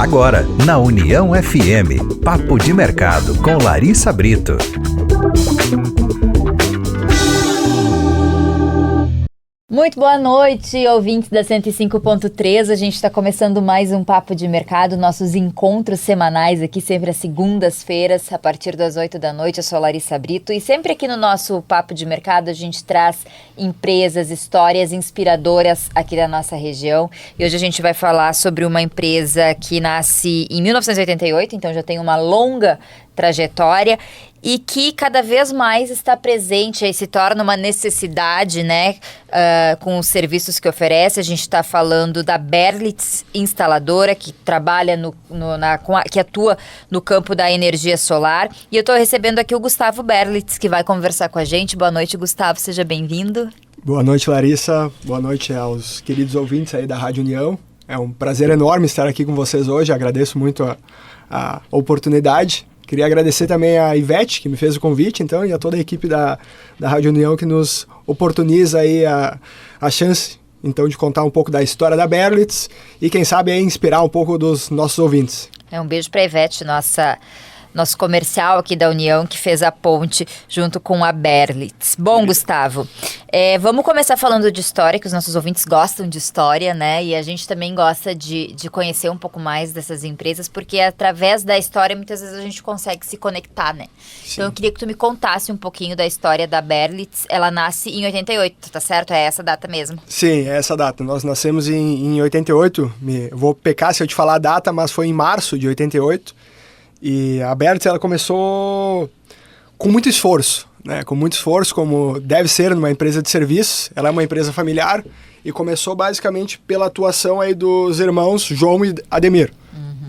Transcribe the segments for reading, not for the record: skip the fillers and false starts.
Agora, na União FM, Papo de Mercado com Larissa Brito. Muito boa noite, ouvintes da 105.3. A gente está começando mais um Papo de Mercado, nossos encontros semanais aqui, sempre às segundas-feiras, a partir das 8 da noite. Eu sou a Larissa Brito e sempre aqui no nosso Papo de Mercado a gente traz empresas, histórias inspiradoras aqui da nossa região. E hoje a gente vai falar sobre uma empresa que nasce em 1988, então já tem uma longa trajetória e que cada vez mais está presente e se torna uma necessidade, né, com os serviços que oferece. A gente está falando da Berlitz Instaladora, que trabalha que atua no campo da energia solar. E eu estou recebendo aqui o Gustavo Berlitz, que vai conversar com a gente. Boa noite, Gustavo, seja bem-vindo. Boa noite, Larissa. Boa noite aos queridos ouvintes aí da Rádio União. É um prazer enorme estar aqui com vocês hoje. Agradeço muito a oportunidade. Queria agradecer também a Ivete, que me fez o convite, então, e a toda a equipe da Rádio União, que nos oportuniza aí a chance, então, de contar um pouco da história da Berlitz e, quem sabe, aí, inspirar um pouco dos nossos ouvintes. Um beijo para a Ivete, nosso comercial aqui da União, que fez a ponte junto com a Berlitz. Bom, Gustavo, vamos começar falando de história, que os nossos ouvintes gostam de história, né? E a gente também gosta de conhecer um pouco mais dessas empresas, porque através da história, muitas vezes a gente consegue se conectar, né? Sim. Então eu queria que tu me contasse um pouquinho da história da Berlitz. Ela nasce em 88, tá certo? É essa data mesmo? Sim, é essa data. Nós nascemos em 88. Eu vou pecar se eu te falar a data, mas foi em março de 88. E a Berlitz, ela começou com muito esforço, né? Com muito esforço, como deve ser numa empresa de serviços. Ela é uma empresa familiar e começou basicamente pela atuação aí dos irmãos João e Ademir.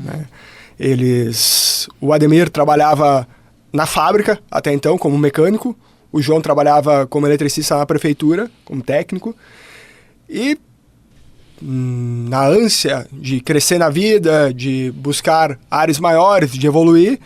Né? O Ademir trabalhava na fábrica até então como mecânico, o João trabalhava como eletricista na prefeitura, como técnico, e na ânsia de crescer na vida, de buscar áreas maiores, de evoluir,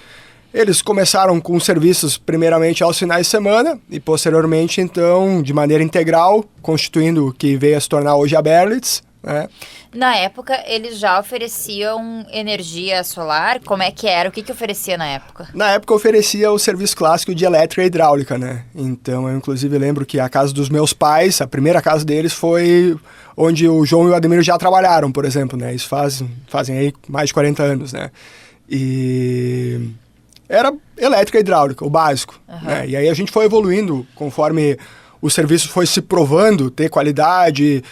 eles começaram com serviços primeiramente aos finais de semana e posteriormente, então, de maneira integral, constituindo o que veio a se tornar hoje a Berlitz, né? Na época, eles já ofereciam energia solar? Como é que era? O que oferecia na época? Na época, oferecia o serviço clássico de elétrica e hidráulica, né? Então, eu inclusive lembro que a casa dos meus pais, a primeira casa deles foi onde o João e o Ademir já trabalharam, por exemplo, né? Isso fazem aí mais de 40 anos, né? E era elétrica e hidráulica, o básico, né? E aí a gente foi evoluindo conforme o serviço foi se provando ter qualidade,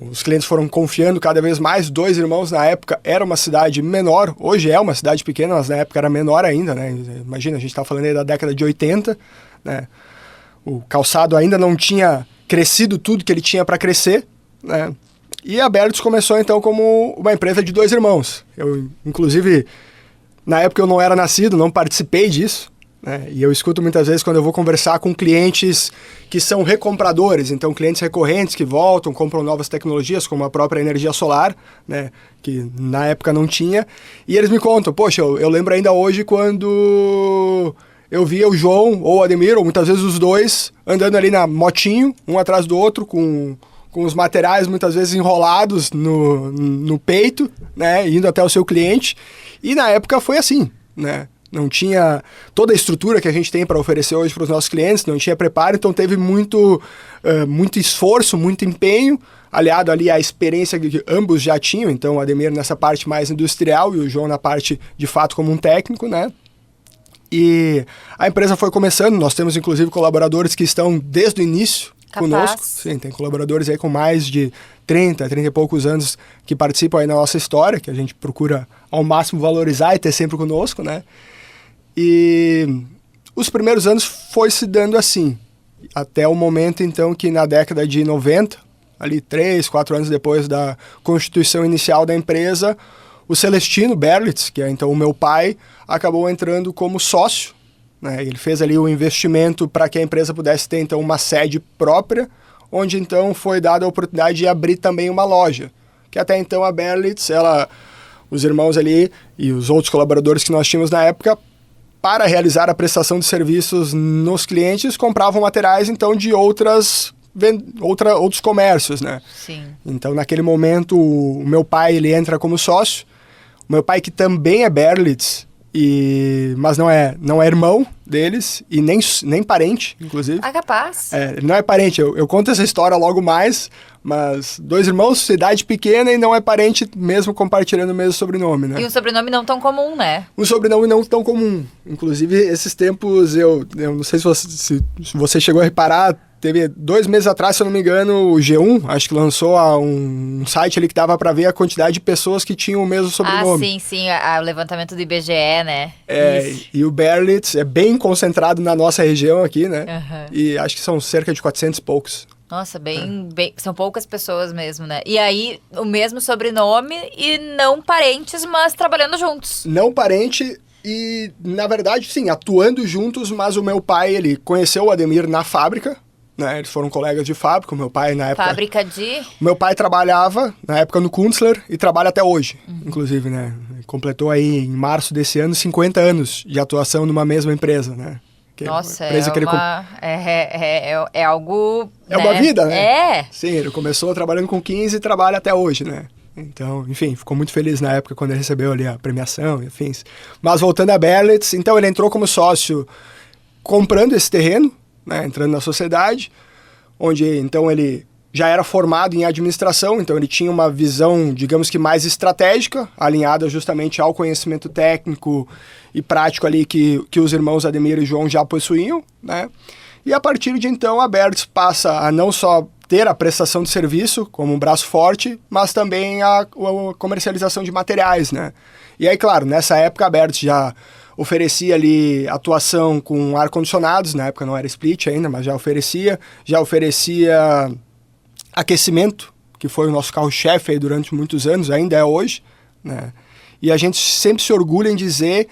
os clientes foram confiando cada vez mais. Dois Irmãos, na época, era uma cidade menor, hoje é uma cidade pequena, mas na época era menor ainda, né? Imagina, a gente está falando aí da década de 80, né? O calçado ainda não tinha crescido tudo que ele tinha para crescer, né? E a Berlitz começou, então, como uma empresa de dois irmãos. Eu, inclusive, na época eu não era nascido, não participei disso, né? E eu escuto muitas vezes quando eu vou conversar com clientes que são recompradores, então clientes recorrentes que voltam, compram novas tecnologias, como a própria energia solar, né? Que na época não tinha, e eles me contam, poxa, eu lembro ainda hoje quando eu via o João ou o Ademir, ou muitas vezes os dois, andando ali na motinho, um atrás do outro, com os materiais muitas vezes enrolados no peito, né? Indo até o seu cliente, e na época foi assim, né? Não tinha toda a estrutura que a gente tem para oferecer hoje para os nossos clientes, não tinha preparo, então teve muito esforço, muito empenho, aliado ali à experiência que ambos já tinham, então o Ademir nessa parte mais industrial e o João na parte, de fato, como um técnico, né? E a empresa foi começando, nós temos inclusive colaboradores que estão desde o início conosco. Sim, tem colaboradores aí com mais de 30 e poucos anos que participam aí na nossa história, que a gente procura ao máximo valorizar e ter sempre conosco, né? E os primeiros anos foi se dando assim, até o momento então que na década de 90, ali 3, 4 anos depois da constituição inicial da empresa, o Celestino Berlitz, que é então o meu pai, acabou entrando como sócio, né? Ele fez ali o investimento para que a empresa pudesse ter então uma sede própria, onde então foi dada a oportunidade de abrir também uma loja, que até então a Berlitz, os irmãos ali e os outros colaboradores que nós tínhamos na época, para realizar a prestação de serviços nos clientes, compravam materiais então de outros comércios, né? Sim. Então naquele momento o meu pai ele entra como sócio. meu pai que também é Berlitz, mas não é irmão deles e nem parente, inclusive. Ah, capaz. Ele não é parente, eu conto essa história logo mais, mas 2 irmãos, cidade pequena e não é parente mesmo compartilhando o mesmo sobrenome, né? E um sobrenome não tão comum, né? Um sobrenome não tão comum. Inclusive, esses tempos, eu não sei se você chegou a reparar, teve 2 meses atrás, se eu não me engano, o G1, acho que lançou um site ali que dava para ver a quantidade de pessoas que tinham o mesmo sobrenome. Ah, sim, o levantamento do IBGE, né? E o Berlitz é bem concentrado na nossa região aqui, né? Uhum. E acho que são cerca de 400 e poucos. Nossa, bem, são poucas pessoas mesmo, né? E aí, o mesmo sobrenome e não parentes, mas trabalhando juntos. Não parente e, na verdade, sim, atuando juntos, mas o meu pai, ele conheceu o Ademir na fábrica, né? Eles foram colegas de fábrica, o meu pai na época... Fábrica de... Meu pai trabalhava, na época, no Kunstler e trabalha até hoje, inclusive, né? Completou aí, em março desse ano, 50 anos de atuação numa mesma empresa, né? Nossa, é algo... É uma vida, né? É. Sim, ele começou trabalhando com 15 e trabalha até hoje, né? Então, enfim, ficou muito feliz na época quando ele recebeu ali a premiação, enfim. Mas voltando a Berlitz, então ele entrou como sócio comprando esse terreno, né? Entrando na sociedade, onde então ele já era formado em administração, então ele tinha uma visão, digamos que mais estratégica, alinhada justamente ao conhecimento técnico e prático ali que os irmãos Ademir e João já possuíam, né? E a partir de então a Berlitz passa a não só ter a prestação de serviço como um braço forte, mas também a comercialização de materiais, né? E aí, claro, nessa época a Berlitz já oferecia ali atuação com ar-condicionados, na época não era split ainda, mas já oferecia aquecimento, que foi o nosso carro-chefe aí durante muitos anos, ainda é hoje, né? E a gente sempre se orgulha em dizer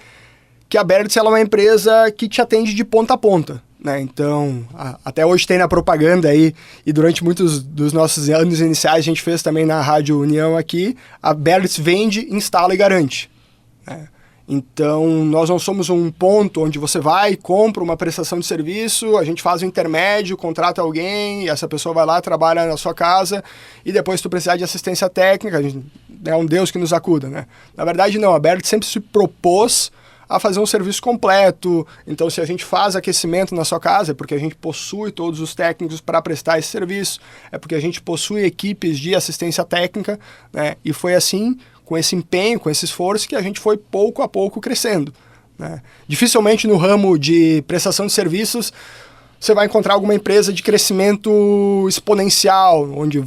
que a Berlitz ela é uma empresa que te atende de ponta a ponta, né? Então, até hoje tem na propaganda aí, e durante muitos dos nossos anos iniciais, a gente fez também na Rádio União aqui, a Berlitz vende, instala e garante, né? Então, nós não somos um ponto onde você vai, compra uma prestação de serviço, a gente faz o intermédio, contrata alguém, e essa pessoa vai lá, trabalha na sua casa, e depois se tu precisar de assistência técnica, a gente, é um Deus que nos acuda, né? Na verdade, não, a Berlitz sempre se propôs a fazer um serviço completo. Então, se a gente faz aquecimento na sua casa, é porque a gente possui todos os técnicos para prestar esse serviço, é porque a gente possui equipes de assistência técnica, né? E foi assim, com esse empenho, com esse esforço, que a gente foi pouco a pouco crescendo, né? Dificilmente no ramo de prestação de serviços você vai encontrar alguma empresa de crescimento exponencial, onde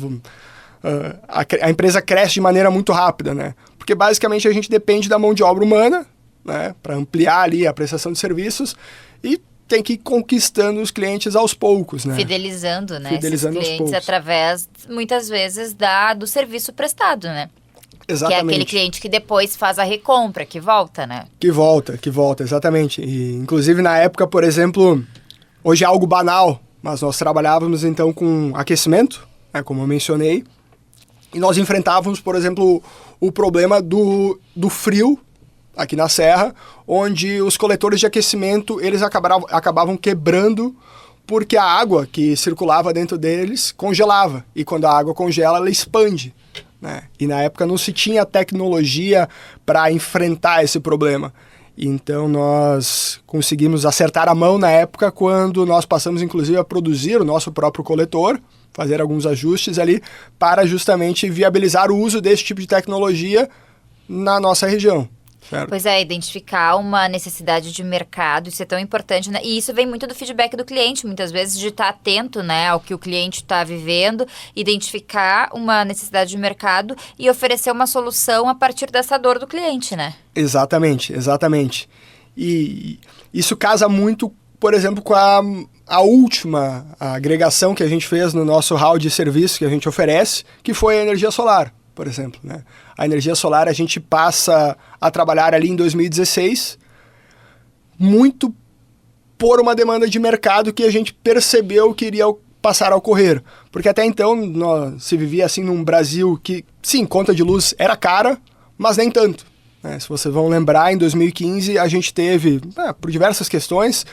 a empresa cresce de maneira muito rápida, né? Porque basicamente a gente depende da mão de obra humana, né, para ampliar ali a prestação de serviços e tem que ir conquistando os clientes aos poucos, né? Fidelizando, né? Fidelizando esses clientes através, muitas vezes, do serviço prestado, né? Exatamente. Que é aquele cliente que depois faz a recompra, que volta, né? Que volta, exatamente. E, inclusive, na época, por exemplo, hoje é algo banal, mas nós trabalhávamos, então, com aquecimento, né, como eu mencionei, e nós enfrentávamos, por exemplo, o problema do frio aqui na Serra, onde os coletores de aquecimento, eles acabavam quebrando porque a água que circulava dentro deles congelava. E quando a água congela, ela expande, né? E na época não se tinha tecnologia para enfrentar esse problema. Então nós conseguimos acertar a mão na época quando nós passamos inclusive a produzir o nosso próprio coletor, fazer alguns ajustes ali para justamente viabilizar o uso desse tipo de tecnologia na nossa região. Certo. Pois é, identificar uma necessidade de mercado, isso é tão importante, né? E isso vem muito do feedback do cliente, muitas vezes de estar atento, né, ao que o cliente está vivendo, identificar uma necessidade de mercado e oferecer uma solução a partir dessa dor do cliente, né? Exatamente. E isso casa muito, por exemplo, com a última agregação que a gente fez no nosso hall de serviço que a gente oferece, que foi a energia solar, por exemplo, né? A energia solar a gente passa a trabalhar ali em 2016, muito por uma demanda de mercado que a gente percebeu que iria passar a ocorrer. Porque até então se vivia assim num Brasil que, sim, conta de luz era cara, mas nem tanto, né? Se vocês vão lembrar, em 2015 a gente teve, por diversas questões,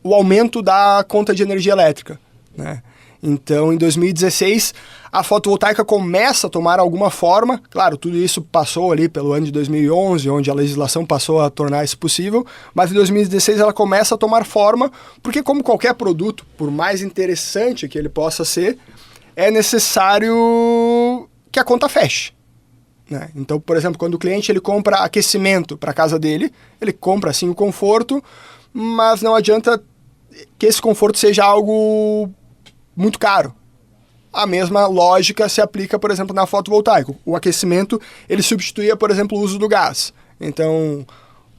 o aumento da conta de energia elétrica, né? Então, em 2016, a fotovoltaica começa a tomar alguma forma. Claro, tudo isso passou ali pelo ano de 2011, onde a legislação passou a tornar isso possível, mas em 2016 ela começa a tomar forma, porque como qualquer produto, por mais interessante que ele possa ser, é necessário que a conta feche, né? Então, por exemplo, quando o cliente ele compra aquecimento para a casa dele, ele compra sim o conforto, mas não adianta que esse conforto seja algo muito caro. A mesma lógica se aplica, por exemplo, na fotovoltaica. O aquecimento, ele substituía, por exemplo, o uso do gás. Então,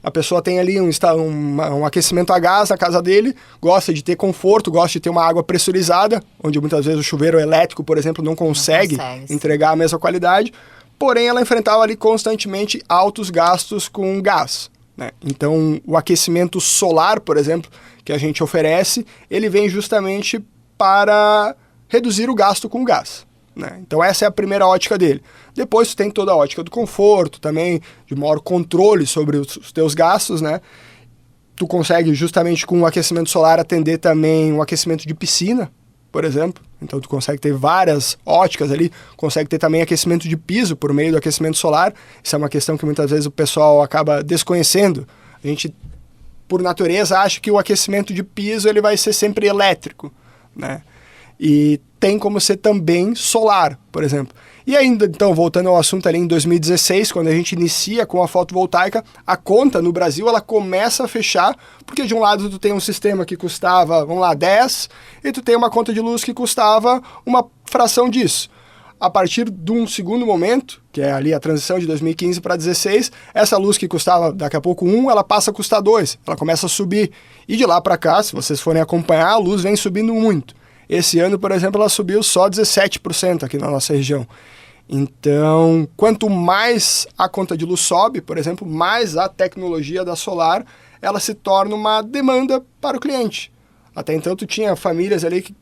a pessoa tem ali um aquecimento a gás na casa dele, gosta de ter conforto, gosta de ter uma água pressurizada, onde muitas vezes o chuveiro elétrico, por exemplo, não consegue entregar a mesma qualidade, porém ela enfrentava ali constantemente altos gastos com gás, né? Então, o aquecimento solar, por exemplo, que a gente oferece, ele vem justamente para reduzir o gasto com gás, né? Então essa é a primeira ótica dele. Depois tu tem toda a ótica do conforto também, de maior controle sobre os teus gastos, né? Tu consegue justamente com o aquecimento solar atender também o aquecimento de piscina, por exemplo. Então tu consegue ter várias óticas ali, consegue ter também aquecimento de piso por meio do aquecimento solar. Isso é uma questão que muitas vezes o pessoal acaba desconhecendo. A gente, por natureza, acha que o aquecimento de piso ele vai ser sempre elétrico, né? E tem como ser também solar, por exemplo. E ainda, então, voltando ao assunto ali em 2016, quando a gente inicia com a fotovoltaica, a conta no Brasil, ela começa a fechar, porque de um lado tu tem um sistema que custava, vamos lá, 10, e tu tem uma conta de luz que custava uma fração disso. A partir de um segundo momento, que é ali a transição de 2015 para 2016, essa luz que custava daqui a pouco 1, ela passa a custar 2, ela começa a subir. E de lá para cá, se vocês forem acompanhar, a luz vem subindo muito. Esse ano, por exemplo, ela subiu só 17% aqui na nossa região. Então, quanto mais a conta de luz sobe, por exemplo, mais a tecnologia da solar, ela se torna uma demanda para o cliente. Até então, tu tinha famílias ali que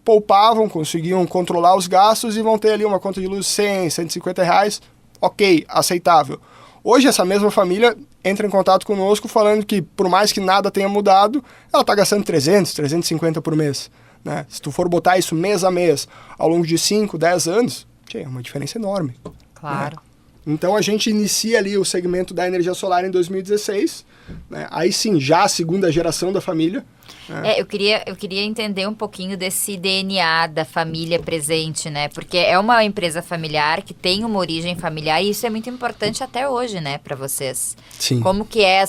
poupavam, conseguiam controlar os gastos e vão ter ali uma conta de luz 100, 150 reais, ok, aceitável. Hoje, essa mesma família entra em contato conosco falando que, por mais que nada tenha mudado, ela está gastando 300, 350 por mês, né? Se tu for botar isso mês a mês, ao longo de 5, 10 anos, é uma diferença enorme. Claro. Né? Então a gente inicia ali o segmento da energia solar em 2016, né? Aí sim, já a segunda geração da família. Eu queria entender um pouquinho desse DNA da família presente, né? Porque é uma empresa familiar que tem uma origem familiar e isso é muito importante até hoje, né, para vocês. Sim. Como que é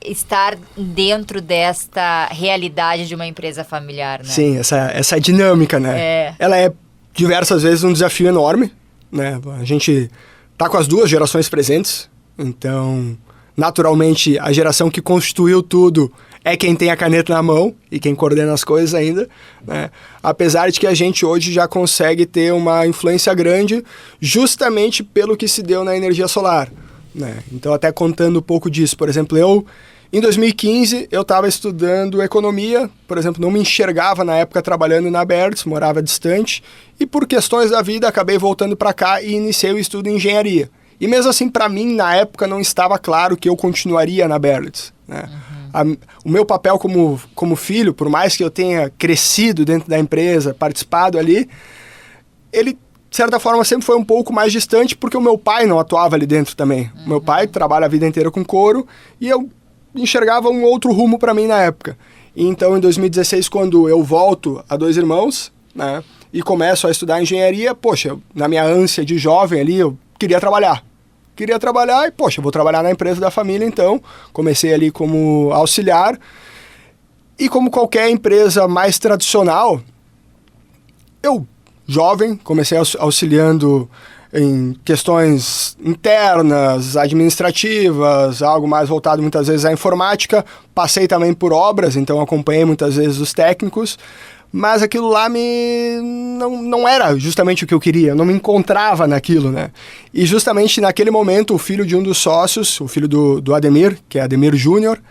estar dentro desta realidade de uma empresa familiar, né? Sim, essa dinâmica, né? Ela é diversas vezes um desafio enorme, né? A gente tá com as duas gerações presentes, então naturalmente a geração que constituiu tudo é quem tem a caneta na mão e quem coordena as coisas ainda, né? Apesar de que a gente hoje já consegue ter uma influência grande justamente pelo que se deu na energia solar, né? Então, até contando um pouco disso, por exemplo, em 2015, eu estava estudando economia, por exemplo, não me enxergava na época trabalhando na Abertis, morava distante, e por questões da vida acabei voltando para cá e iniciei o estudo em engenharia. E mesmo assim, para mim, na época, não estava claro que eu continuaria na Abertis, né? O meu papel como filho, por mais que eu tenha crescido dentro da empresa, participado ali, ele, de certa forma, sempre foi um pouco mais distante, porque o meu pai não atuava ali dentro também. O meu pai trabalha a vida inteira com couro, e eu enxergava um outro rumo para mim na época. E então, em 2016, quando eu volto a Dois Irmãos, né, e começo a estudar engenharia, poxa, na minha ânsia de jovem ali, eu queria trabalhar e, poxa, vou trabalhar na empresa da família, então comecei ali como auxiliar e como qualquer empresa mais tradicional, eu, jovem, comecei auxiliando em questões internas, administrativas, algo mais voltado muitas vezes à informática, passei também por obras, então acompanhei muitas vezes os técnicos, mas aquilo lá não era justamente o que eu queria, eu não me encontrava naquilo, né? E justamente naquele momento, o filho de um dos sócios, o filho do Ademir, que é Ademir Júnior,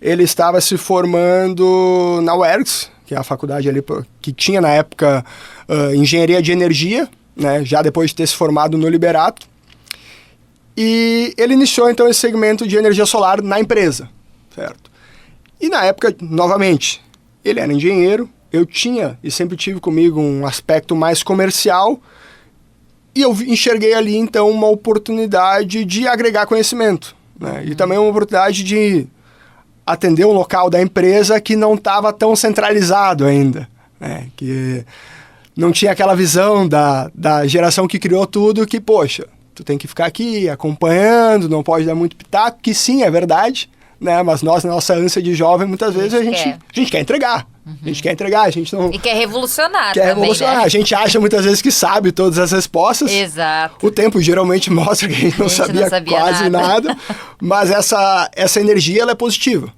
ele estava se formando na UERGS, que é a faculdade ali que tinha na época engenharia de energia, né? Já depois de ter se formado no Liberato. E ele iniciou então esse segmento de energia solar na empresa, certo? E na época, novamente, ele era engenheiro, eu tinha e sempre tive comigo um aspecto mais comercial e eu enxerguei ali, então, uma oportunidade de agregar conhecimento, né? E também uma oportunidade de atender um local da empresa que não estava tão centralizado ainda, né? Que não tinha aquela visão da geração que criou tudo, que, poxa, tu tem que ficar aqui acompanhando, não pode dar muito pitaco, que sim, é verdade, né? Mas nós, na nossa ânsia de jovem, muitas vezes a gente quer entregar. A gente quer entregar, a gente não... E quer revolucionar quer também, revolucionar. né? A gente acha muitas vezes que sabe todas as respostas. Exato. O tempo geralmente mostra que a gente não sabia quase nada. Mas essa energia, ela é positiva,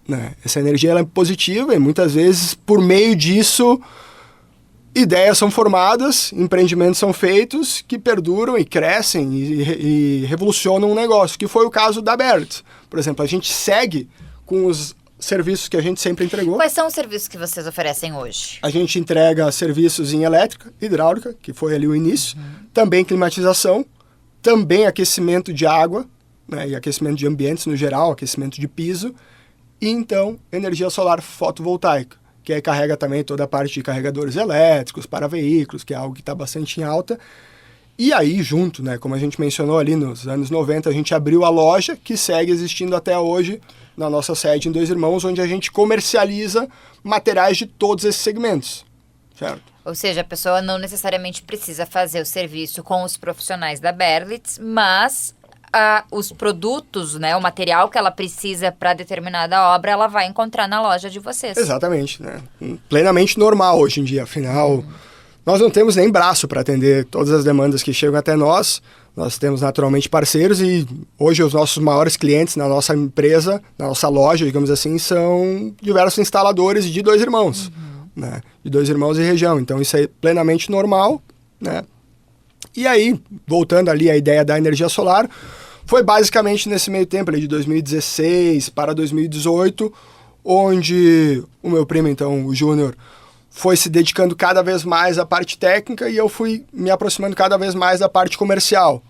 né? Essa energia, ela é positiva e muitas vezes, por meio disso, ideias são formadas, empreendimentos são feitos que perduram e crescem e revolucionam um negócio, que foi o caso da Berlitz. Por exemplo, a gente segue com os serviços que a gente sempre entregou. Quais são os serviços que vocês oferecem hoje? A gente entrega serviços em elétrica, hidráulica, que foi ali o início, também climatização, também aquecimento de água, né, e aquecimento de ambientes no geral, aquecimento de piso, e então energia solar fotovoltaica, que aí carrega também toda a parte de carregadores elétricos para veículos, que é algo que está bastante em alta. E aí, junto, né, como a gente mencionou ali nos anos 90, a gente abriu a loja, que segue existindo até hoje, na nossa sede em Dois Irmãos, onde a gente comercializa materiais de todos esses segmentos, certo? Ou seja, a pessoa não necessariamente precisa fazer o serviço com os profissionais da Berlitz, mas os produtos, né, o material que ela precisa para determinada obra, ela vai encontrar na loja de vocês. Exatamente, né? Plenamente normal hoje em dia, afinal... Nós não temos nem braço para atender todas as demandas que chegam até nós. Nós temos naturalmente parceiros e hoje os nossos maiores clientes na nossa empresa, na nossa loja, digamos assim, são diversos instaladores de Dois Irmãos, né? De Dois Irmãos e região. Então isso é plenamente normal, né? E aí, voltando ali à ideia da energia solar, foi basicamente nesse meio tempo ali de 2016 para 2018, onde o meu primo, então, o Júnior, foi se dedicando cada vez mais à parte técnica e eu fui me aproximando cada vez mais da parte comercial.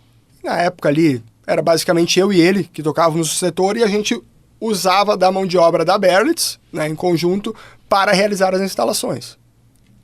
Na época ali, era basicamente eu e ele que tocávamos no setor e a gente usava da mão de obra da Berlitz, né, em conjunto, para realizar as instalações.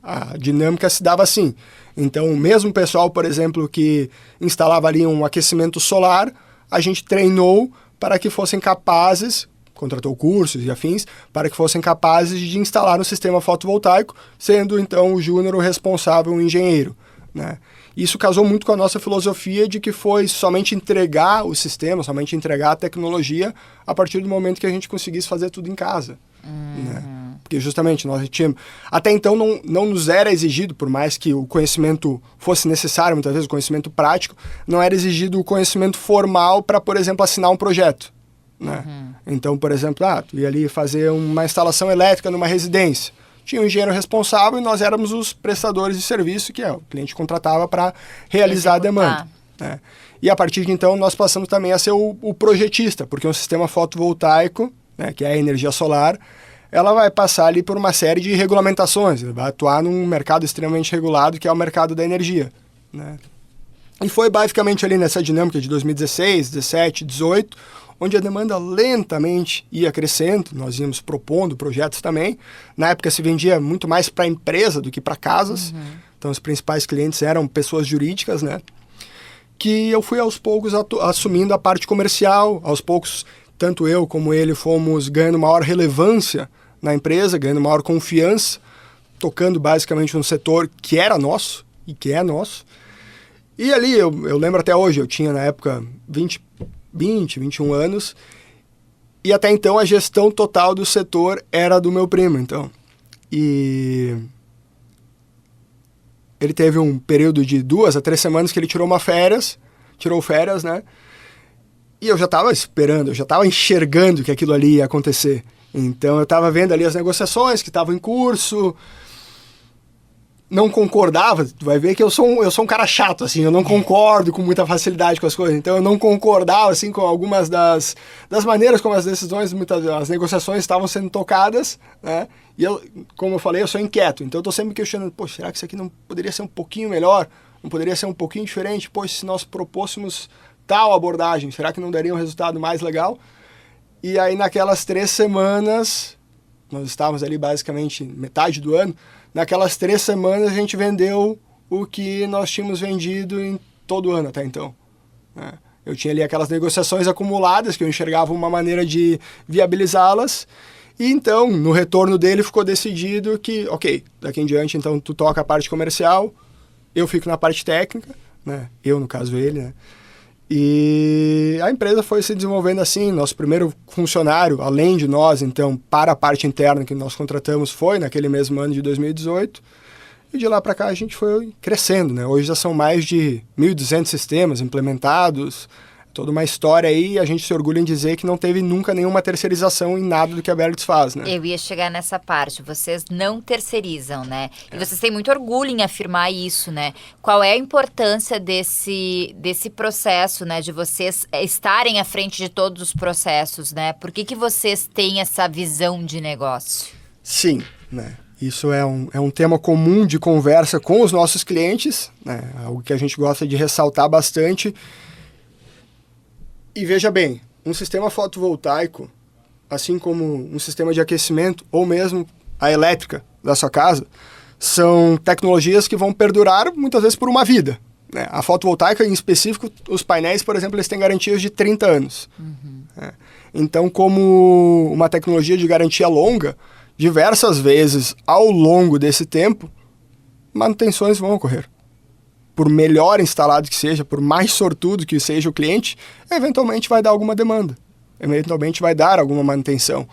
A dinâmica se dava assim. Então, o mesmo pessoal, por exemplo, que instalava ali um aquecimento solar, a gente treinou para que fossem capazes... contratou cursos e afins, para que fossem capazes de instalar um sistema fotovoltaico, sendo então o Júnior o responsável, o engenheiro, né? Isso casou muito com a nossa filosofia de que foi somente entregar o sistema, somente entregar a tecnologia a partir do momento que a gente conseguisse fazer tudo em casa, né? Porque justamente nós tínhamos... Até então não nos era exigido, por mais que o conhecimento fosse necessário, muitas vezes o conhecimento prático, não era exigido o conhecimento formal para, por exemplo, assinar um projeto, né? Então, por exemplo, tu ia ali fazer uma instalação elétrica numa residência. Tinha um engenheiro responsável e nós éramos os prestadores de serviço que o cliente contratava para realizar a demanda, né? E a partir de então nós passamos também a ser o projetista, porque um sistema fotovoltaico, né, que é a energia solar, ela vai passar ali por uma série de regulamentações, vai atuar num mercado extremamente regulado que é o mercado da energia, né? E foi basicamente ali nessa dinâmica de 2016, 17, 18, onde a demanda lentamente ia crescendo, nós íamos propondo projetos também. Na época se vendia muito mais para empresa do que para casas, então os principais clientes eram pessoas jurídicas, né? Que eu fui aos poucos assumindo a parte comercial, aos poucos tanto eu como ele fomos ganhando maior relevância na empresa, ganhando maior confiança, tocando basicamente um setor que era nosso e que é nosso. E ali, eu lembro até hoje, eu tinha na época 20, 21 anos, e até então a gestão total do setor era do meu primo, então. E ele teve um período de 2 a 3 semanas que ele tirou férias, né? E eu já estava esperando, eu já estava enxergando que aquilo ali ia acontecer. Então eu estava vendo ali as negociações que estavam em curso, não concordava, tu vai ver que eu sou um cara chato, assim, eu não concordo com muita facilidade com as coisas, então eu não concordava, assim, com algumas das maneiras como as decisões, as negociações estavam sendo tocadas, né, e eu, como eu falei, eu sou inquieto, então eu tô sempre questionando, poxa, será que isso aqui não poderia ser um pouquinho melhor? Não poderia ser um pouquinho diferente? Poxa, se nós propôssemos tal abordagem, será que não daria um resultado mais legal? E aí naquelas 3 semanas... nós estávamos ali basicamente metade do ano, naquelas 3 semanas a gente vendeu o que nós tínhamos vendido em todo o ano até então, né? Eu tinha ali aquelas negociações acumuladas que eu enxergava uma maneira de viabilizá-las, e então, no retorno dele, ficou decidido que, ok, daqui em diante, então, tu toca a parte comercial, eu fico na parte técnica, né? Eu, no caso, ele, né? E a empresa foi se desenvolvendo assim. Nosso primeiro funcionário, além de nós, então, para a parte interna que nós contratamos, foi naquele mesmo ano de 2018. E de lá para cá a gente foi crescendo, né? Hoje já são mais de 1.200 sistemas implementados, toda uma história aí, e a gente se orgulha em dizer que não teve nunca nenhuma terceirização em nada do que a Berlitz faz, né? Eu ia chegar nessa parte, vocês não terceirizam, né? E vocês têm muito orgulho em afirmar isso, né? Qual é a importância desse processo, né? De vocês estarem à frente de todos os processos, né? Por que vocês têm essa visão de negócio? Sim, né? Isso é um tema comum de conversa com os nossos clientes, né? Algo que a gente gosta de ressaltar bastante. E veja bem, um sistema fotovoltaico, assim como um sistema de aquecimento ou mesmo a elétrica da sua casa, são tecnologias que vão perdurar muitas vezes por uma vida, né? A fotovoltaica, em específico, os painéis, por exemplo, eles têm garantias de 30 anos. Né? Então, como uma tecnologia de garantia longa, diversas vezes ao longo desse tempo, manutenções vão ocorrer. Por melhor instalado que seja, por mais sortudo que seja o cliente, eventualmente vai dar alguma demanda, eventualmente vai dar alguma manutenção.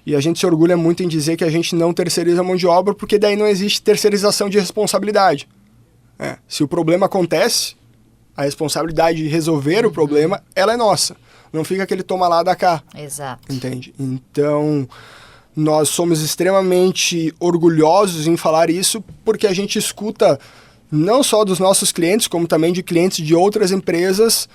E a gente se orgulha muito em dizer que a gente não terceiriza a mão de obra, porque daí não existe terceirização de responsabilidade. Se o problema acontece, a responsabilidade de resolver o problema, ela é nossa. Não fica aquele toma lá, dá cá. Exato. Entende? Então, nós somos extremamente orgulhosos em falar isso, porque a gente escuta não só dos nossos clientes, como também de clientes de outras empresas,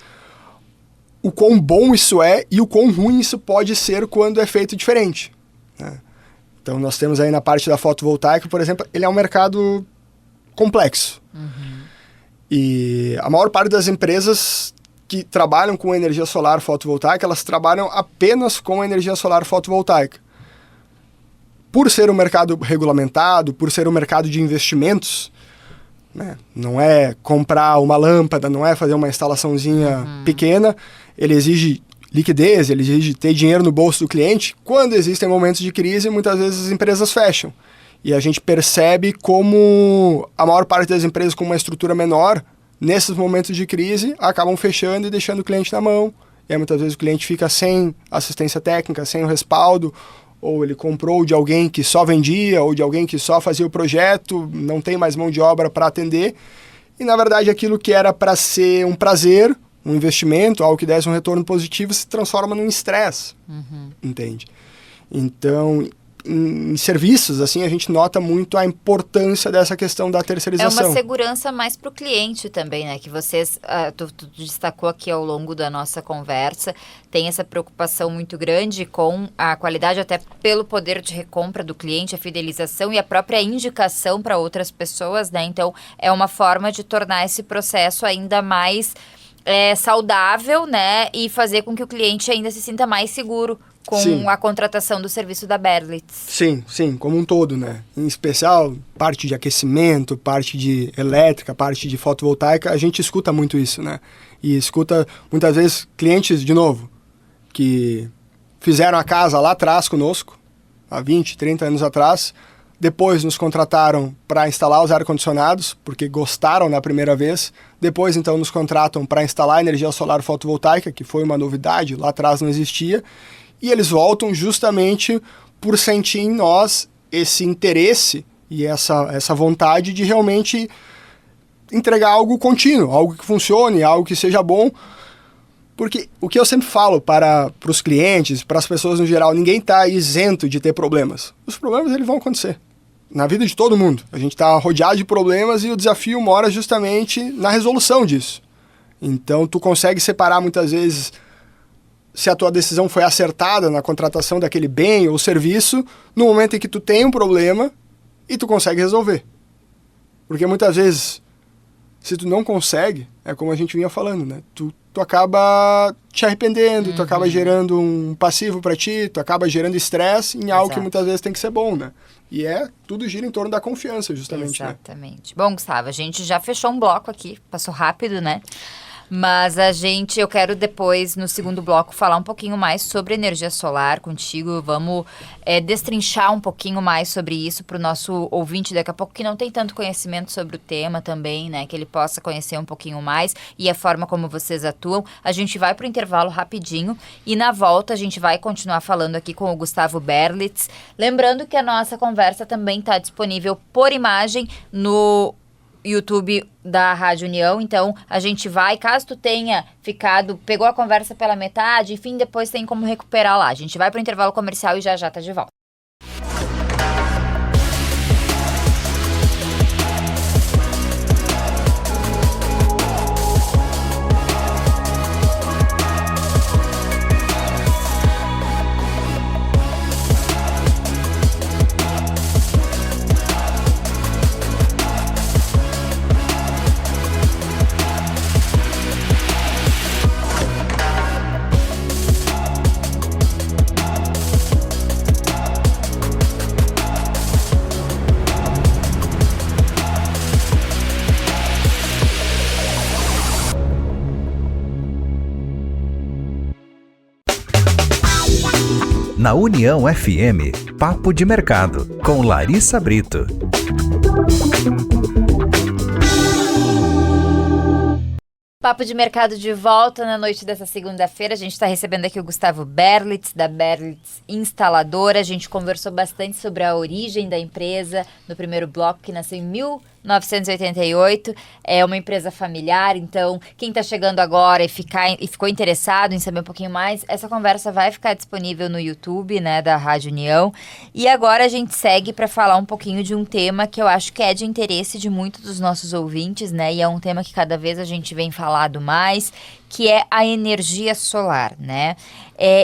o quão bom isso é e o quão ruim isso pode ser quando é feito diferente, né? Então, nós temos aí na parte da fotovoltaica, por exemplo, ele é um mercado complexo. E a maior parte das empresas que trabalham com energia solar fotovoltaica, elas trabalham apenas com energia solar fotovoltaica. Por ser um mercado regulamentado, por ser um mercado de investimentos, né? Não é comprar uma lâmpada, não é fazer uma instalaçãozinha pequena, ele exige liquidez, ele exige ter dinheiro no bolso do cliente. Quando existem momentos de crise, muitas vezes as empresas fecham. E a gente percebe como a maior parte das empresas com uma estrutura menor, nesses momentos de crise, acabam fechando e deixando o cliente na mão. E aí muitas vezes o cliente fica sem assistência técnica, sem o respaldo, ou ele comprou de alguém que só vendia, ou de alguém que só fazia o projeto, não tem mais mão de obra para atender. E, na verdade, aquilo que era para ser um prazer, um investimento, algo que desse um retorno positivo, se transforma num estresse, entende? Então, em serviços, assim, a gente nota muito a importância dessa questão da terceirização. É uma segurança mais para o cliente também, né? Que vocês, tu destacou aqui ao longo da nossa conversa, tem essa preocupação muito grande com a qualidade, até pelo poder de recompra do cliente, a fidelização e a própria indicação para outras pessoas, né? Então, é uma forma de tornar esse processo ainda mais saudável, né? E fazer com que o cliente ainda se sinta mais seguro com a contratação do serviço da Berlitz. Sim, como um todo, né? Em especial, parte de aquecimento, parte de elétrica, parte de fotovoltaica, a gente escuta muito isso, né? E escuta, muitas vezes, clientes, de novo, que fizeram a casa lá atrás conosco, há 20, 30 anos atrás, depois nos contrataram para instalar os ar-condicionados, porque gostaram na primeira vez. Depois, então, nos contratam para instalar energia solar fotovoltaica, que foi uma novidade, lá atrás não existia. E eles voltam justamente por sentir em nós esse interesse e essa vontade de realmente entregar algo contínuo, algo que funcione, algo que seja bom. Porque o que eu sempre falo para os clientes, para as pessoas no geral, ninguém está isento de ter problemas. Os problemas eles vão acontecer na vida de todo mundo. A gente está rodeado de problemas e o desafio mora justamente na resolução disso. Então, tu consegue separar muitas vezes se a tua decisão foi acertada na contratação daquele bem ou serviço, no momento em que tu tem um problema e tu consegue resolver. Porque muitas vezes, se tu não consegue, é como a gente vinha falando, né? Tu tu acaba te arrependendo, tu acaba gerando um passivo para ti, tu acaba gerando estresse em algo que muitas vezes tem que ser bom, né? E tudo gira em torno da confiança, justamente, Exatamente. Bom, Gustavo, a gente já fechou um bloco aqui, passou rápido, né? Mas eu quero depois, no segundo bloco, falar um pouquinho mais sobre energia solar contigo. Vamos destrinchar um pouquinho mais sobre isso para o nosso ouvinte daqui a pouco, que não tem tanto conhecimento sobre o tema também, né? Que ele possa conhecer um pouquinho mais e a forma como vocês atuam. A gente vai para o intervalo rapidinho e na volta a gente vai continuar falando aqui com o Gustavo Berlitz. Lembrando que a nossa conversa também está disponível por imagem no YouTube da Rádio União, então a gente vai, caso tu tenha pegou a conversa pela metade, enfim, depois tem como recuperar lá. A gente vai para o intervalo comercial e já tá de volta. Na União FM, Papo de Mercado, com Larissa Brito. Papo de Mercado de volta na noite dessa segunda-feira. A gente está recebendo aqui o Gustavo Berlitz, da Berlitz Instaladora. A gente conversou bastante sobre a origem da empresa no primeiro bloco, que nasceu em 1988. É uma empresa familiar, então quem está chegando agora e ficou interessado em saber um pouquinho mais, essa conversa vai ficar disponível no YouTube, né, da Rádio União. E agora a gente segue para falar um pouquinho de um tema que eu acho que é de interesse de muitos dos nossos ouvintes, né, e é um tema que cada vez a gente vem falado mais, que é a energia solar, né?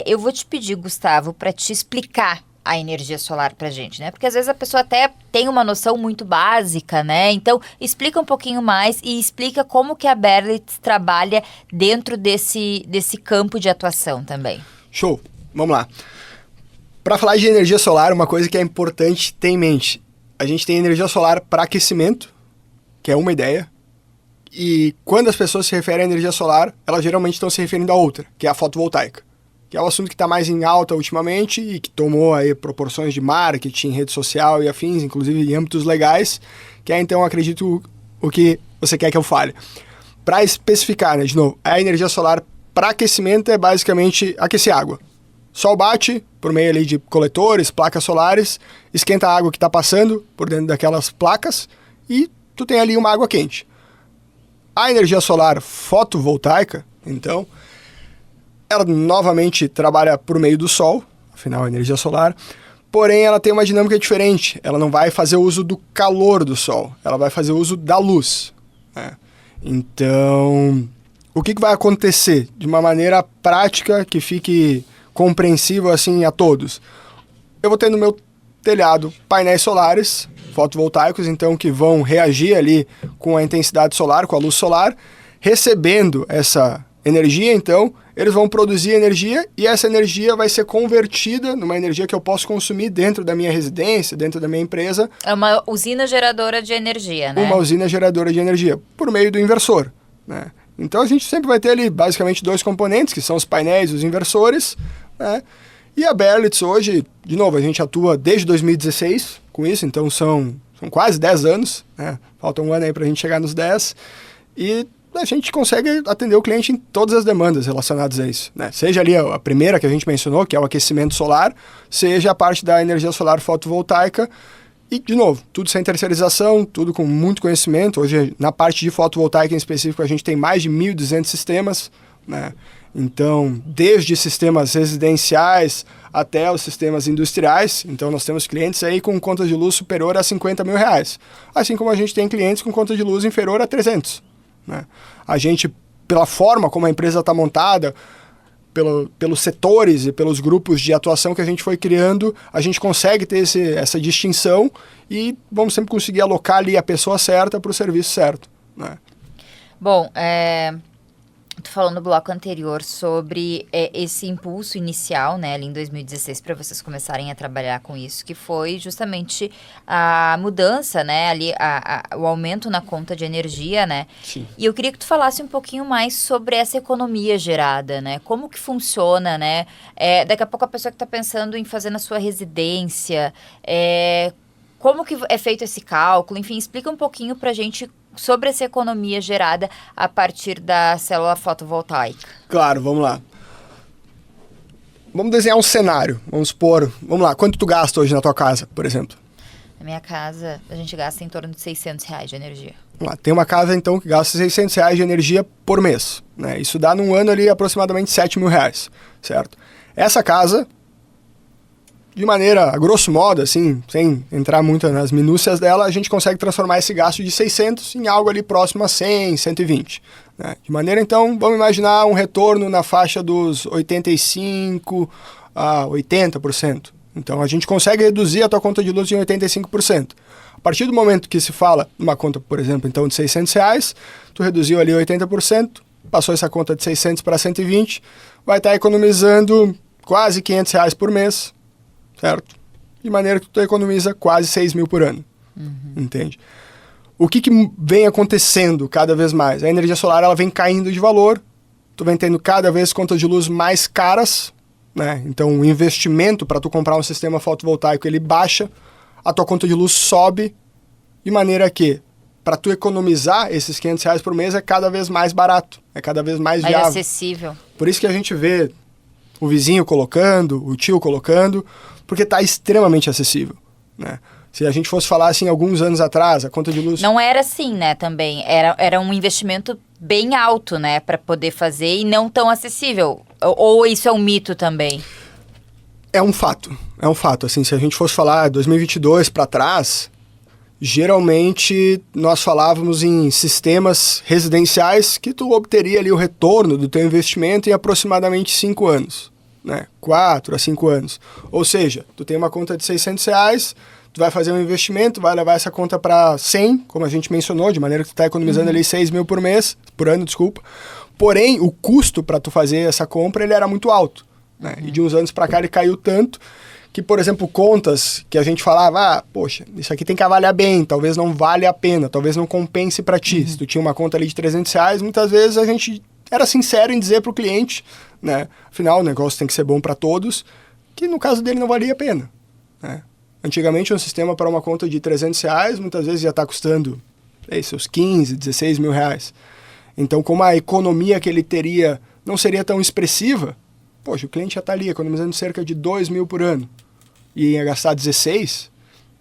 Eu vou te pedir, Gustavo, para te explicar a energia solar pra gente, né? Porque às vezes a pessoa até tem uma noção muito básica, né? Então, explica um pouquinho mais e explica como que a Berlitz trabalha dentro desse campo de atuação também. Show! Vamos lá. Para falar de energia solar, uma coisa que é importante ter em mente. A gente tem energia solar para aquecimento, que é uma ideia. E quando as pessoas se referem à energia solar, elas geralmente estão se referindo a outra, que é a fotovoltaica, que é o assunto que está mais em alta ultimamente e que tomou aí proporções de marketing, rede social e afins, inclusive em âmbitos legais, que é, então, acredito, o que você quer que eu fale. Para especificar, né, de novo, a energia solar para aquecimento é basicamente aquecer água. Sol bate, por meio ali de coletores, placas solares, esquenta a água que está passando por dentro daquelas placas e tu tem ali uma água quente. A energia solar fotovoltaica, então, ela novamente trabalha por meio do sol, afinal é energia solar, porém ela tem uma dinâmica diferente. Ela não vai fazer uso do calor do sol, ela vai fazer uso da luz, né? Então, o que vai acontecer de uma maneira prática que fique compreensível assim a todos? Eu vou ter no meu telhado painéis solares fotovoltaicos, então, que vão reagir ali com a intensidade solar, com a luz solar, recebendo essa energia, então, eles vão produzir energia e essa energia vai ser convertida numa energia que eu posso consumir dentro da minha residência, dentro da minha empresa. É uma usina geradora de energia, né? Uma usina geradora de energia, por meio do inversor, né? Então, a gente sempre vai ter ali, basicamente, dois componentes, que são os painéis e os inversores, né? E a Berlitz hoje, de novo, a gente atua desde 2016 com isso, então são quase 10 anos, né? Falta um ano aí para a gente chegar nos 10, e a gente consegue atender o cliente em todas as demandas relacionadas a isso, né? Seja ali a primeira que a gente mencionou, que é o aquecimento solar, seja a parte da energia solar fotovoltaica, e, de novo, tudo sem terceirização, tudo com muito conhecimento. Hoje, na parte de fotovoltaica em específico, a gente tem mais de 1.200 sistemas, né? Então, desde sistemas residenciais até os sistemas industriais. Então, nós temos clientes aí com conta de luz superior a R$50 mil. Assim como a gente tem clientes com conta de luz inferior a 300, né? A gente, pela forma como a empresa está montada, pelos setores e pelos grupos de atuação que a gente foi criando, a gente consegue ter essa distinção e vamos sempre conseguir alocar ali a pessoa certa para o serviço certo, né? Bom, tu falou no bloco anterior sobre esse impulso inicial, né, ali em 2016, para vocês começarem a trabalhar com isso, que foi justamente a mudança, né, ali, o aumento na conta de energia, né? Sim. E eu queria que tu falasse um pouquinho mais sobre essa economia gerada, né? Como que funciona, né? Daqui a pouco a pessoa que está pensando em fazer na sua residência, como que é feito esse cálculo? Enfim, explica um pouquinho para a gente sobre essa economia gerada a partir da célula fotovoltaica. Claro, vamos lá. Vamos desenhar um cenário. Vamos lá, quanto tu gasta hoje na tua casa, por exemplo? Na minha casa, a gente gasta em torno de R$600 de energia. Vamos lá, tem uma casa, então, que gasta R$600 de energia por mês, né? Isso dá, num ano ali, aproximadamente R$7.000, certo? Essa casa, de maneira, a grosso modo, assim, sem entrar muito nas minúcias dela, a gente consegue transformar esse gasto de 600 em algo ali próximo a 100, 120. Né? De maneira, então, vamos imaginar um retorno na faixa dos 85% a 80%. Então, a gente consegue reduzir a tua conta de luz em 85%. A partir do momento que se fala numa conta, por exemplo, então, de R$600, tu reduziu ali 80%, passou essa conta de 600 para 120, vai estar economizando quase R$500 por mês, certo? De maneira que tu economiza quase 6 mil por ano. Entende? O que vem acontecendo cada vez mais? A energia solar ela vem caindo de valor, tu vem tendo cada vez contas de luz mais caras, né? Então o investimento para tu comprar um sistema fotovoltaico ele baixa, a tua conta de luz sobe, de maneira que para tu economizar esses R$500 por mês é cada vez mais barato, é cada vez mais viável. Mais acessível. Por isso que a gente vê o vizinho colocando, o tio colocando, porque está extremamente acessível, né? Se a gente fosse falar assim, alguns anos atrás, a conta de luz... Não era assim, né, também. Era um investimento bem alto, né, para poder fazer e não tão acessível. Ou isso é um mito também? É um fato. Assim, se a gente fosse falar 2022 para trás, geralmente nós falávamos em sistemas residenciais que tu obteria ali o retorno do teu investimento em aproximadamente 5 anos. Né? 4 a 5 anos. Ou seja, tu tem uma conta de R$600, tu vai fazer um investimento, vai levar essa conta para 100, como a gente mencionou, de maneira que tu está economizando ali 6 mil por ano, desculpa. Porém, o custo para tu fazer essa compra, ele era muito alto. Né? E de uns anos para cá ele caiu tanto que, por exemplo, contas que a gente falava, poxa, isso aqui tem que avaliar bem, talvez não vale a pena, talvez não compense para ti. Se tu tinha uma conta ali de R$300, muitas vezes a gente era sincero em dizer para o cliente, né? Afinal, o negócio tem que ser bom para todos, que no caso dele não valia a pena. Né? Antigamente, um sistema para uma conta de R$300, muitas vezes já está custando seus 15, 16 mil reais. Então, como a economia que ele teria não seria tão expressiva, poxa, o cliente já está ali economizando cerca de 2 mil por ano e ia gastar 16,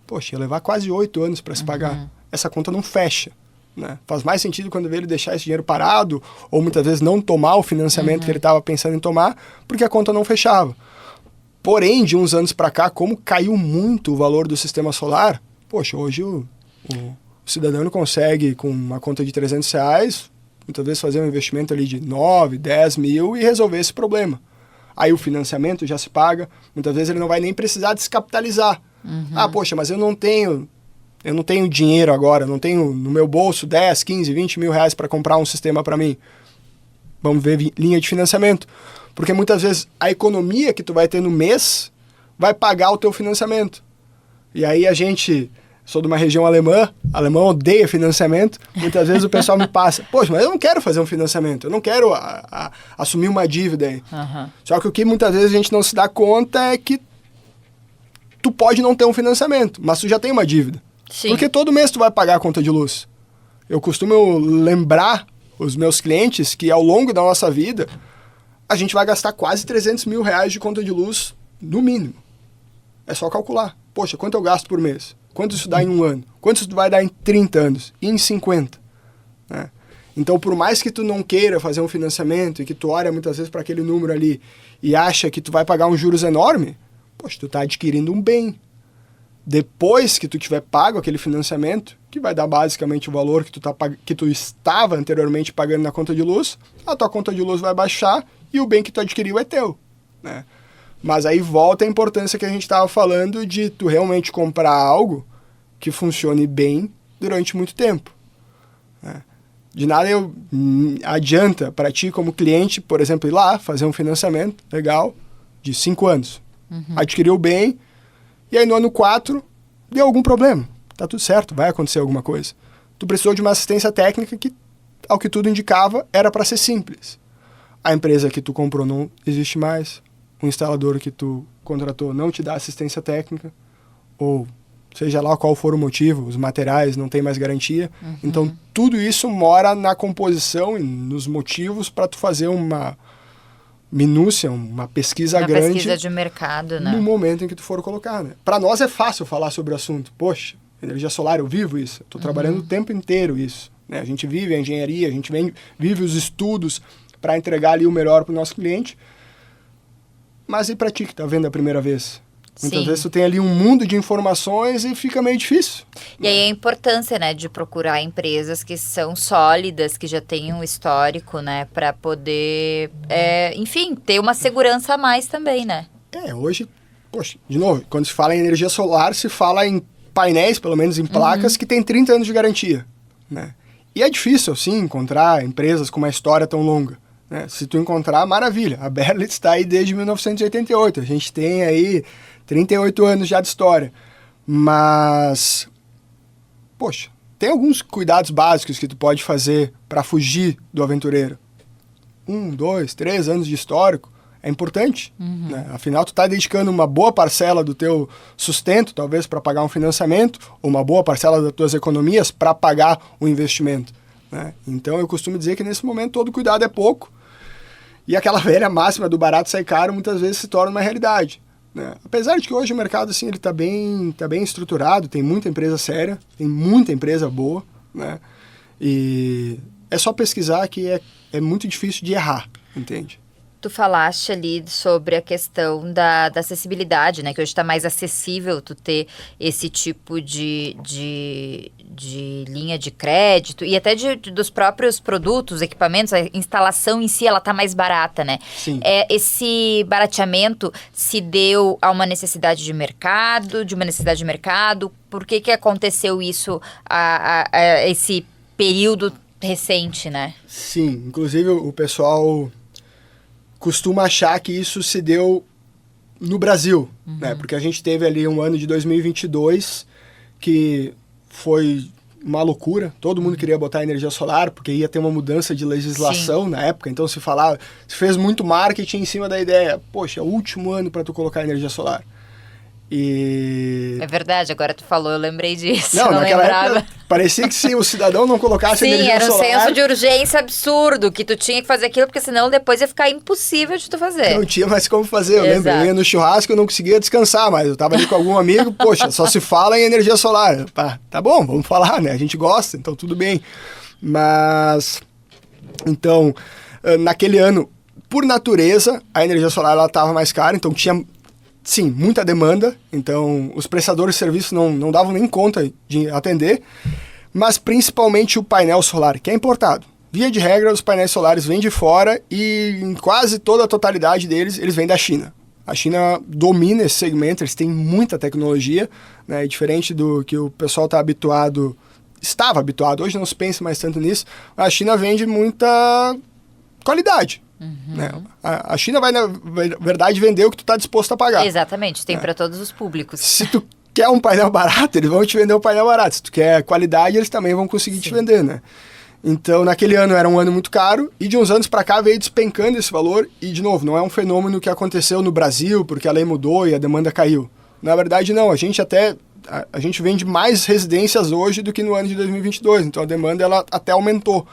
poxa, ia levar quase 8 anos para se pagar. Essa conta não fecha. Né? Faz mais sentido quando ele deixar esse dinheiro parado ou muitas vezes não tomar o financiamento que ele estava pensando em tomar, porque a conta não fechava. Porém, de uns anos para cá, como caiu muito o valor do sistema solar, poxa, hoje o cidadão consegue, com uma conta de R$300, muitas vezes fazer um investimento ali de 9, 10 mil e resolver esse problema. Aí o financiamento já se paga, muitas vezes ele não vai nem precisar descapitalizar. Poxa, mas eu não tenho dinheiro agora, não tenho no meu bolso 10, 15, 20 mil reais para comprar um sistema para mim. Vamos ver linha de financiamento. Porque muitas vezes a economia que tu vai ter no mês vai pagar o teu financiamento. E aí a gente, sou de uma região alemã odeia financiamento, muitas vezes o pessoal me passa, poxa, mas eu não quero fazer um financiamento, eu não quero assumir uma dívida aí. Só que o que muitas vezes a gente não se dá conta é que tu pode não ter um financiamento, mas tu já tem uma dívida. Sim. Porque todo mês tu vai pagar a conta de luz. Eu costumo lembrar os meus clientes que ao longo da nossa vida a gente vai gastar quase 300 mil reais de conta de luz no mínimo. É só calcular. Poxa, quanto eu gasto por mês? Quanto isso dá em um ano? Quanto isso vai dar em 30 anos? E em 50? Né? Então, por mais que tu não queira fazer um financiamento e que tu olha muitas vezes para aquele número ali e acha que tu vai pagar um juros enorme, poxa, tu está adquirindo um bem. Depois que tu tiver pago aquele financiamento, que vai dar basicamente o valor que tu estava anteriormente pagando na conta de luz, a tua conta de luz vai baixar e o bem que tu adquiriu é teu. Né? Mas aí volta a importância que a gente estava falando de tu realmente comprar algo que funcione bem durante muito tempo. Né? De nada adianta para ti como cliente, por exemplo, ir lá, fazer um financiamento legal de 5 anos. Adquiriu bem, e aí no ano 4 deu algum problema. Tá tudo certo, vai acontecer alguma coisa. Tu precisou de uma assistência técnica que, ao que tudo indicava, era para ser simples. A empresa que tu comprou não existe mais, o instalador que tu contratou não te dá assistência técnica, ou seja lá qual for o motivo, os materiais não têm mais garantia. Então, tudo isso mora na composição e nos motivos para tu fazer uma minúcia, uma pesquisa grande. Uma pesquisa de mercado, né? No momento em que tu for colocar, né? Para nós é fácil falar sobre o assunto. Poxa, energia solar, eu vivo isso. Estou trabalhando o tempo inteiro isso. Né? A gente vive a engenharia, a gente vive os estudos para entregar ali o melhor para o nosso cliente. Mas e para ti que está vendo a primeira vez? Muitas vezes tu tem ali um mundo de informações e fica meio difícil. E aí a importância, né, de procurar empresas que são sólidas, que já têm um histórico, né, para poder, enfim, ter uma segurança a mais também, né? Hoje, poxa, de novo, quando se fala em energia solar, se fala em painéis, pelo menos em placas, que tem 30 anos de garantia, né? E é difícil, sim, encontrar empresas com uma história tão longa. Né? Se tu encontrar, maravilha. A Berlitz está aí desde 1988. A gente tem aí 38 anos já de história. Mas, poxa, tem alguns cuidados básicos que tu pode fazer para fugir do aventureiro. 1, 2, 3 anos de histórico é importante. Né? Afinal, tu está dedicando uma boa parcela do teu sustento, talvez, para pagar um financiamento, ou uma boa parcela das tuas economias para pagar o investimento. Né? Então, eu costumo dizer que nesse momento todo cuidado é pouco. E aquela velha máxima do barato sai caro muitas vezes se torna uma realidade. Né? Apesar de que hoje o mercado assim, ele tá bem estruturado, tem muita empresa séria, tem muita empresa boa, né? E é só pesquisar que é muito difícil de errar, entende? Tu falaste ali sobre a questão da acessibilidade, né? Que hoje está mais acessível tu ter esse tipo de linha de crédito e até dos próprios produtos, equipamentos, a instalação em si, ela tá mais barata, né? Sim. Esse barateamento se deu a uma necessidade de mercado, Por que aconteceu isso a esse período recente, né? Sim, inclusive o pessoal costuma achar que isso se deu no Brasil, né? Porque a gente teve ali um ano de 2022 que foi uma loucura. Todo mundo queria botar energia solar porque ia ter uma mudança de legislação na época. Então se fez muito marketing em cima da ideia. Poxa, é o último ano para tu colocar energia solar. E... É verdade, agora tu falou, eu lembrei disso. Não, eu naquela lembrava. época parecia que se o cidadão não colocasse energia solar... Sim, era um senso de urgência absurdo, que tu tinha que fazer aquilo, porque senão depois ia ficar impossível de tu fazer. Não tinha mais como fazer, eu lembro. Eu ia no churrasco, eu não conseguia descansar, mas eu tava ali com algum amigo, poxa, só se fala em energia solar. Tá bom, vamos falar, né? A gente gosta, então tudo bem. Mas, então, naquele ano, por natureza, a energia solar ela tava mais cara, então tinha... Sim, muita demanda, então os prestadores de serviço não davam nem conta de atender, mas principalmente o painel solar, que é importado. Via de regra, os painéis solares vêm de fora e em quase toda a totalidade deles, eles vêm da China. A China domina esse segmento, eles têm muita tecnologia, né, diferente do que o pessoal estava habituado, hoje não se pensa mais tanto nisso, a China vende muita qualidade. Né? A China vai, na verdade, vender o que tu está disposto a pagar. Exatamente, tem para todos os públicos. Se tu quer um painel barato, eles vão te vender um painel barato. Se tu quer qualidade, eles também vão conseguir te vender, né? Então, naquele ano era um ano muito caro e de uns anos para cá veio despencando esse valor e, de novo, não é um fenômeno que aconteceu no Brasil porque a lei mudou e a demanda caiu. Na verdade, não. A gente vende mais residências hoje do que no ano de 2022. Então, a demanda ela até aumentou.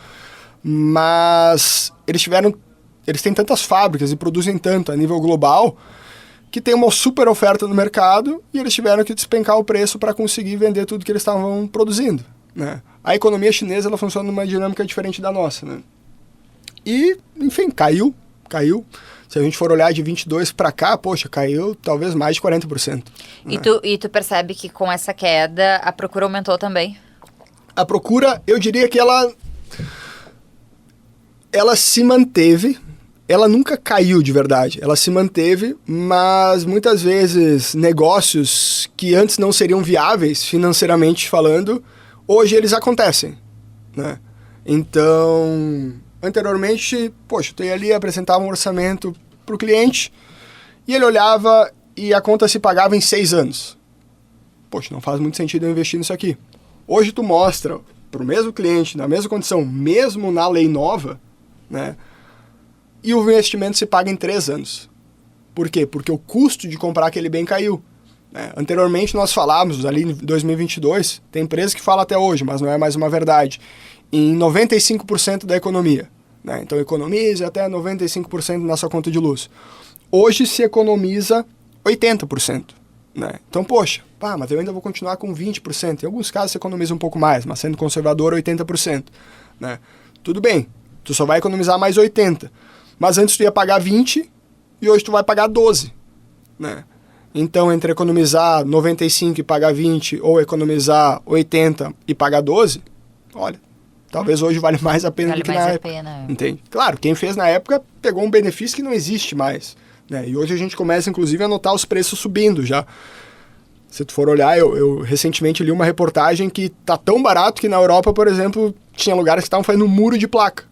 Mas eles têm tantas fábricas e produzem tanto a nível global que tem uma super oferta no mercado e eles tiveram que despencar o preço para conseguir vender tudo que eles estavam produzindo. Né? A economia chinesa ela funciona numa dinâmica diferente da nossa. Né? E, enfim, caiu. Se a gente for olhar de 22 para cá, poxa, caiu talvez mais de 40%. Né? E tu percebe que com essa queda a procura aumentou também? A procura, eu diria que ela se manteve. Ela nunca caiu de verdade, ela se manteve, mas muitas vezes negócios que antes não seriam viáveis financeiramente falando, hoje eles acontecem, né? Então, anteriormente, poxa, tu ia ali, apresentava um orçamento para o cliente e ele olhava e a conta se pagava em 6 anos. Poxa, não faz muito sentido eu investir nisso aqui. Hoje tu mostra para o mesmo cliente, na mesma condição, mesmo na lei nova, né, e o investimento se paga em 3 anos. Por quê? Porque o custo de comprar aquele bem caiu. Né? Anteriormente nós falávamos, ali em 2022, tem empresa que fala até hoje, mas não é mais uma verdade, em 95% da economia. Né? Então economize até 95% na sua conta de luz. Hoje se economiza 80%. Né? Então, poxa, mas eu ainda vou continuar com 20%. Em alguns casos você economiza um pouco mais, mas sendo conservador, 80%. Né? Tudo bem, tu só vai economizar mais 80%. Mas antes tu ia pagar 20% e hoje tu vai pagar 12%. Né? Então, entre economizar 95% e pagar 20%, ou economizar 80% e pagar 12%, olha, talvez hoje vale mais a pena do que na época. Entende? Claro, quem fez na época pegou um benefício que não existe mais. Né? E hoje a gente começa, inclusive, a notar os preços subindo já. Se tu for olhar, eu recentemente li uma reportagem que tá tão barato que na Europa, por exemplo, tinha lugares que estavam fazendo um muro de placa,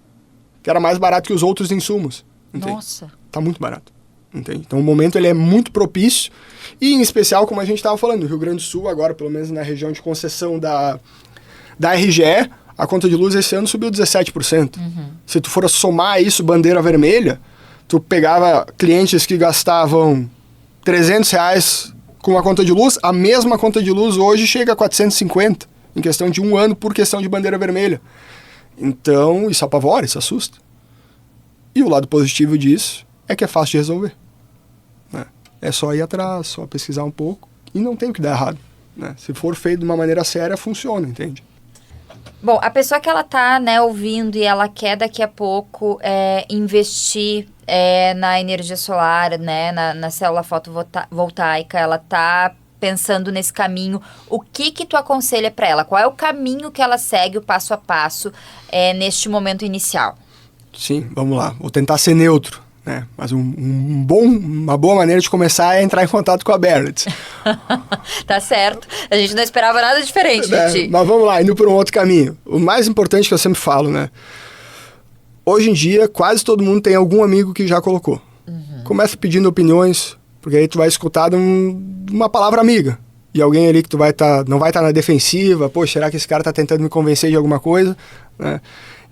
que era mais barato que os outros insumos. Entende? Nossa! Tá muito barato. Entende? Então o momento ele é muito propício e, em especial, como a gente estava falando, no Rio Grande do Sul, agora, pelo menos na região de concessão da RGE, a conta de luz esse ano subiu 17%. Se tu for somar isso, bandeira vermelha, tu pegava clientes que gastavam R$300 com a conta de luz, a mesma conta de luz hoje chega a 450, em questão de 1 ano por questão de bandeira vermelha. Então, isso apavora, isso assusta. E o lado positivo disso é que é fácil de resolver. Né? É só ir atrás, só pesquisar um pouco e não tem o que dar errado. Né? Se for feito de uma maneira séria, funciona, entende? Bom, a pessoa que ela tá, né, ouvindo e ela quer daqui a pouco investir na energia solar, né, na célula fotovoltaica, ela tá pensando nesse caminho, o que tu aconselha para ela? Qual é o caminho que ela segue, o passo a passo, neste momento inicial? Sim, vamos lá. Vou tentar ser neutro. Né? Mas uma boa maneira de começar é entrar em contato com a Berlitz. Tá certo. A gente não esperava nada diferente de ti. Mas vamos lá, indo por um outro caminho. O mais importante que eu sempre falo, né? Hoje em dia, quase todo mundo tem algum amigo que já colocou. Começa pedindo opiniões, porque aí tu vai escutar uma palavra amiga. E alguém ali que tu não vai estar na defensiva. Pô, será que esse cara tá tentando me convencer de alguma coisa? Né?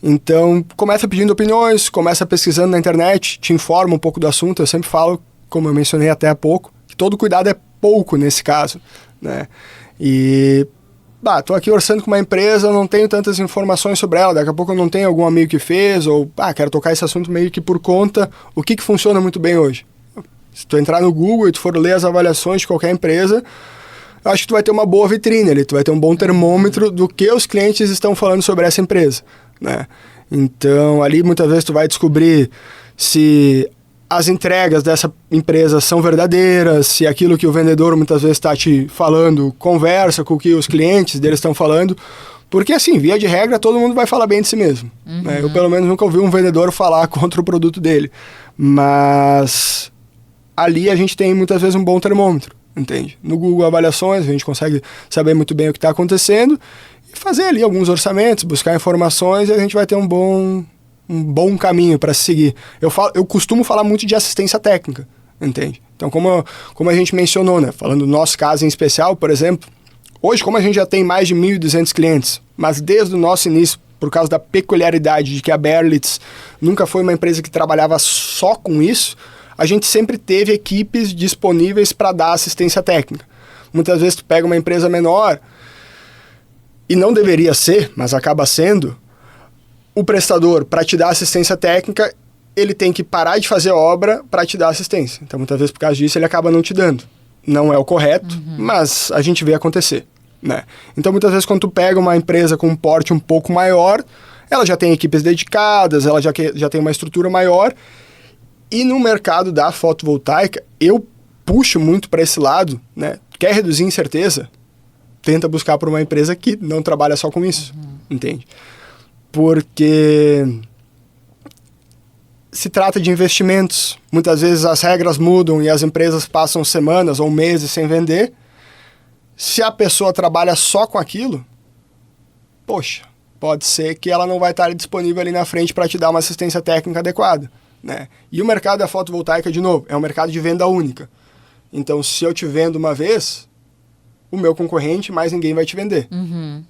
Então, começa pedindo opiniões, começa pesquisando na internet, te informa um pouco do assunto. Eu sempre falo, como eu mencionei até há pouco, que todo cuidado é pouco nesse caso, né? E, tô aqui orçando com uma empresa, não tenho tantas informações sobre ela, daqui a pouco eu não tenho algum amigo que fez, ou, quero tocar esse assunto meio que por conta, o que funciona muito bem hoje? Se tu entrar no Google e tu for ler as avaliações de qualquer empresa, eu acho que tu vai ter uma boa vitrine ali, tu vai ter um bom termômetro do que os clientes estão falando sobre essa empresa. Né? Então, ali muitas vezes tu vai descobrir se as entregas dessa empresa são verdadeiras, se aquilo que o vendedor muitas vezes está te falando conversa com o que os clientes deles estão falando, porque assim, via de regra, todo mundo vai falar bem de si mesmo. Né? Eu pelo menos nunca ouvi um vendedor falar contra o produto dele, mas ali a gente tem muitas vezes um bom termômetro, entende? No Google Avaliações a gente consegue saber muito bem o que está acontecendo e fazer ali alguns orçamentos, buscar informações, e a gente vai ter um bom caminho para seguir. Eu costumo falar muito de assistência técnica, entende? Então, como a gente mencionou, né? Falando do nosso caso em especial, por exemplo, hoje, como a gente já tem mais de 1.200 clientes, mas desde o nosso início, por causa da peculiaridade de que a Berlitz nunca foi uma empresa que trabalhava só com isso, a gente sempre teve equipes disponíveis para dar assistência técnica. Muitas vezes tu pega uma empresa menor, e não deveria ser, mas acaba sendo, o prestador, para te dar assistência técnica, ele tem que parar de fazer obra para te dar assistência. Então, muitas vezes, por causa disso, ele acaba não te dando. Não é o correto, mas a gente vê acontecer. Né? Então, muitas vezes, quando tu pega uma empresa com um porte um pouco maior, ela já tem equipes dedicadas, ela já tem uma estrutura maior, e no mercado da fotovoltaica, eu puxo muito para esse lado, né? Quer reduzir incerteza? Tenta buscar por uma empresa que não trabalha só com isso, entende? Porque se trata de investimentos, muitas vezes as regras mudam e as empresas passam semanas ou meses sem vender. Se a pessoa trabalha só com aquilo, poxa, pode ser que ela não vai estar disponível ali na frente para te dar uma assistência técnica adequada, né? E o mercado da fotovoltaica, de novo, é um mercado de venda única. Então, se eu te vendo uma vez, o meu concorrente, mais ninguém vai te vender.